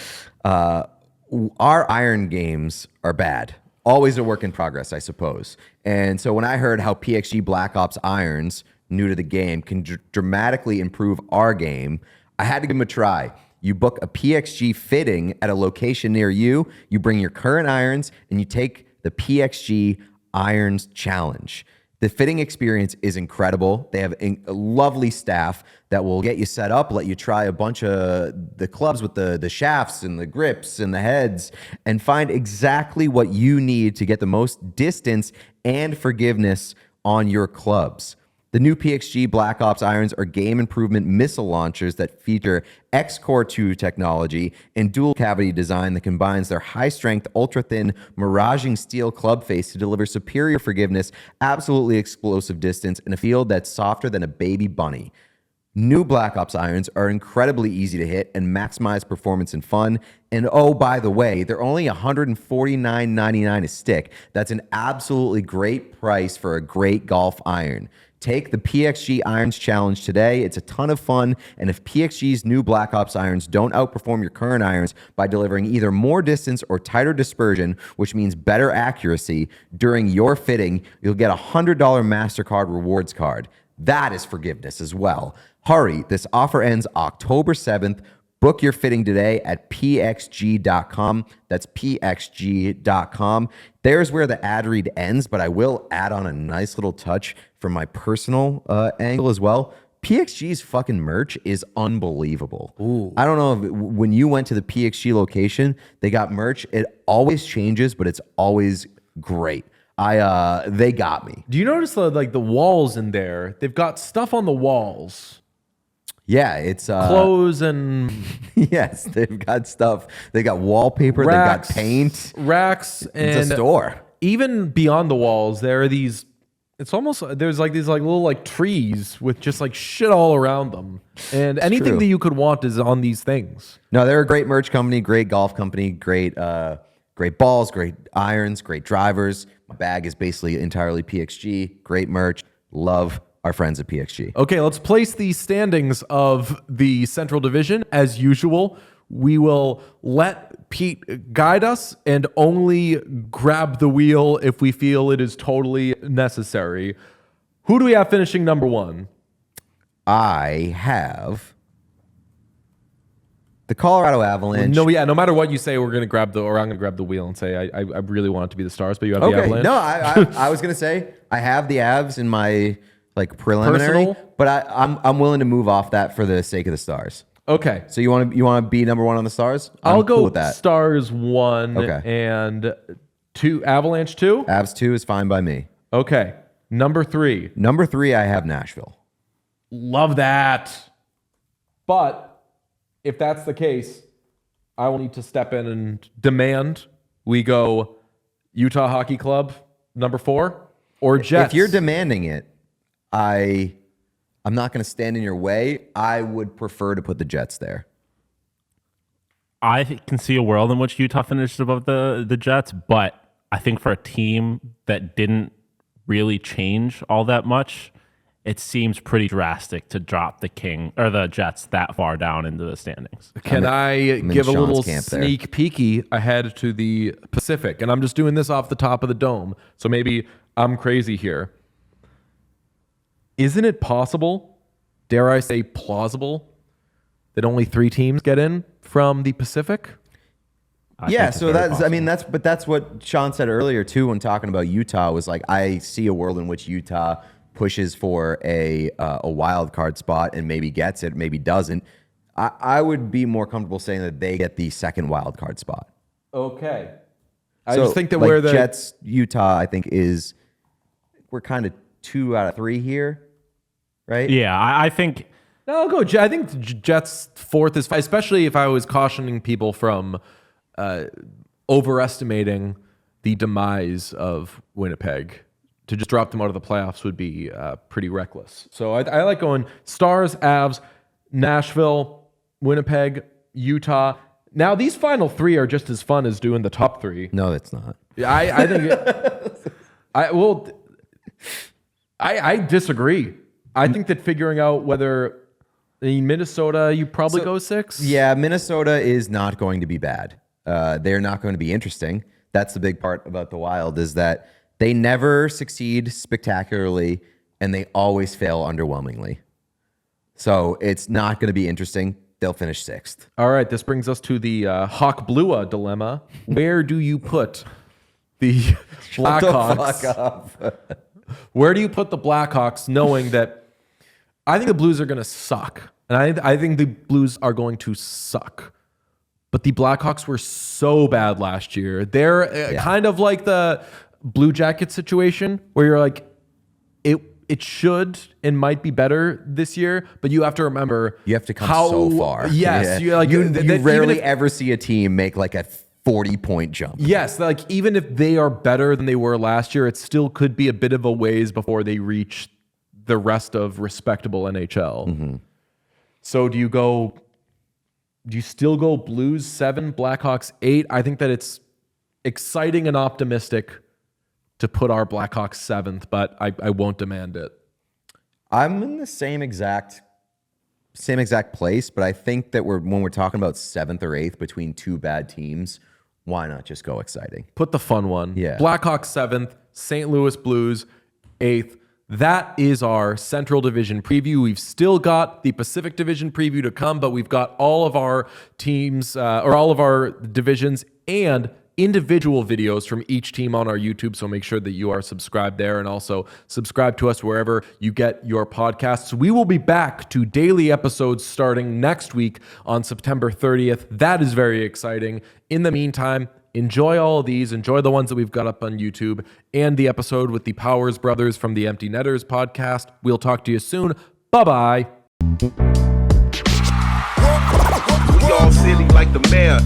Our iron games are bad. Always a work in progress, I suppose. And so when I heard how PXG Black Ops irons, new to the game, can dramatically improve our game, I had to give them a try. You book a PXG fitting at a location near you, you bring your current irons, and you take the PXG Irons Challenge. The fitting experience is incredible. They have a lovely staff that will get you set up, let you try a bunch of the clubs with the shafts and the grips and the heads, and find exactly what you need to get the most distance and forgiveness on your clubs. The new PXG Black Ops irons are game improvement missile launchers that feature X-Core 2 technology and dual cavity design that combines their high-strength, ultra-thin, miraging steel club face to deliver superior forgiveness, absolutely explosive distance, and a field that's softer than a baby bunny. New Black Ops irons are incredibly easy to hit and maximize performance and fun. And oh, by the way, they're only $149.99 a stick. That's an absolutely great price for a great golf iron. Take the PXG Irons Challenge today. It's a ton of fun. And if PXG's new Black Ops irons don't outperform your current irons by delivering either more distance or tighter dispersion, which means better accuracy, during your fitting, you'll get a $100 MasterCard rewards card. That is forgiveness as well. Hurry, this offer ends October 7th. Book your fitting today at pxg.com. That's pxg.com. There's where the ad read ends, but I will add on a nice little touch from my personal angle as well. PXG's fucking merch is unbelievable. Ooh. I don't know if when you went to the PXG location, they got merch. It always changes, but it's always great. They got me. Do you notice the walls in there? They've got stuff on the walls. Yeah, it's Clothes and yes, they've got stuff. They got wallpaper, racks, they got paint. racks, and It's a store. Even beyond the walls, there are these. It's almost there's these little trees with just shit all around them, and anything true. that you could want is on these things. No, they're a great merch company, great golf company, great balls, great irons, great drivers. My bag is basically entirely PXG. Great merch. Love our friends at PXG. Okay, let's place the standings of the Central Division as usual. We will let Pete guide us and only grab the wheel if we feel it is totally necessary. Who do we have finishing number one? I have the Colorado Avalanche. No matter what you say, I'm gonna grab the wheel and say I really want it to be the Stars, but you have the Avalanche. No, I was gonna say I have the Avs in my preliminary, Personal? but I'm willing to move off that for the sake of the Stars. Okay. So you want to be number one on the Stars? I'll go cool with that. Stars 1 and 2, Avalanche 2. Avs 2 is fine by me. Okay. Number 3. Number 3, I have Nashville. Love that. But if that's the case, I will need to step in and demand we go Utah Hockey Club number 4 or Jets. If you're demanding it, I'm not going to stand in your way. I would prefer to put the Jets there. I can see a world in which Utah finished above the Jets, but I think for a team that didn't really change all that much, it seems pretty drastic to drop the Jets that far down into the standings. Can I give a Sean's little camp there. sneak peeky ahead to the Pacific? And I'm just doing this off the top of the dome, so maybe I'm crazy here. Isn't it possible, dare I say plausible, that only 3 teams get in from the Pacific? Yeah, so that's what Sean said earlier too when talking about Utah was I see a world in which Utah pushes for a wild card spot and maybe gets it, maybe doesn't. I would be more comfortable saying that they get the second wild card spot. Okay. I just think that where the Jets, Utah, I think we're kind of 2 out of 3 here, right? Yeah, I think No, I'll go. I think Jets 4th is fine, especially if I was cautioning people from overestimating the demise of Winnipeg. To just drop them out of the playoffs would be pretty reckless. So I like going Stars, Avs, Nashville, Winnipeg, Utah. Now these final three are just as fun as doing the top three. No, that's not. I think I disagree. I think that figuring out whether in Minnesota you probably go 6. Yeah, Minnesota is not going to be bad. They're not going to be interesting. That's the big part about the Wild is that they never succeed spectacularly and they always fail underwhelmingly. So it's not going to be interesting. They'll finish 6th. All right, this brings us to the Hawk Blua dilemma. Where do you put the Blackhawks? Where do you put the Blackhawks, knowing that I think the Blues are going to suck, and I think the Blues are going to suck. But the Blackhawks were so bad last year. They're kind of like the Blue Jackets situation, where you're like, it should and might be better this year, but you have to remember you have to come so far. Yes, you rarely ever see a team make like a 40-point jump. Yes, like even if they are better than they were last year, it still could be a bit of a ways before they reach the rest of respectable NHL. Mm-hmm. So do you still go Blues 7, Blackhawks 8? I think that it's exciting and optimistic to put our Blackhawks 7th, but I won't demand it. I'm in the same exact place, but I think that when we're talking about 7th or 8th between two bad teams, why not just go exciting? Put the fun one. Yeah. Blackhawks 7th, St. Louis Blues 8th. That is our Central Division preview. We've still got the Pacific Division preview to come, but we've got all of our teams or all of our divisions and individual videos from each team on our YouTube. So make sure that you are subscribed there and also subscribe to us wherever you get your podcasts. We will be back to daily episodes starting next week on September 30th. That is very exciting. In the meantime, enjoy all of these. Enjoy the ones that we've got up on YouTube and the episode with the Powers brothers from the Empty Netters podcast. We'll talk to you soon. Bye-bye. We all silly like the mayor.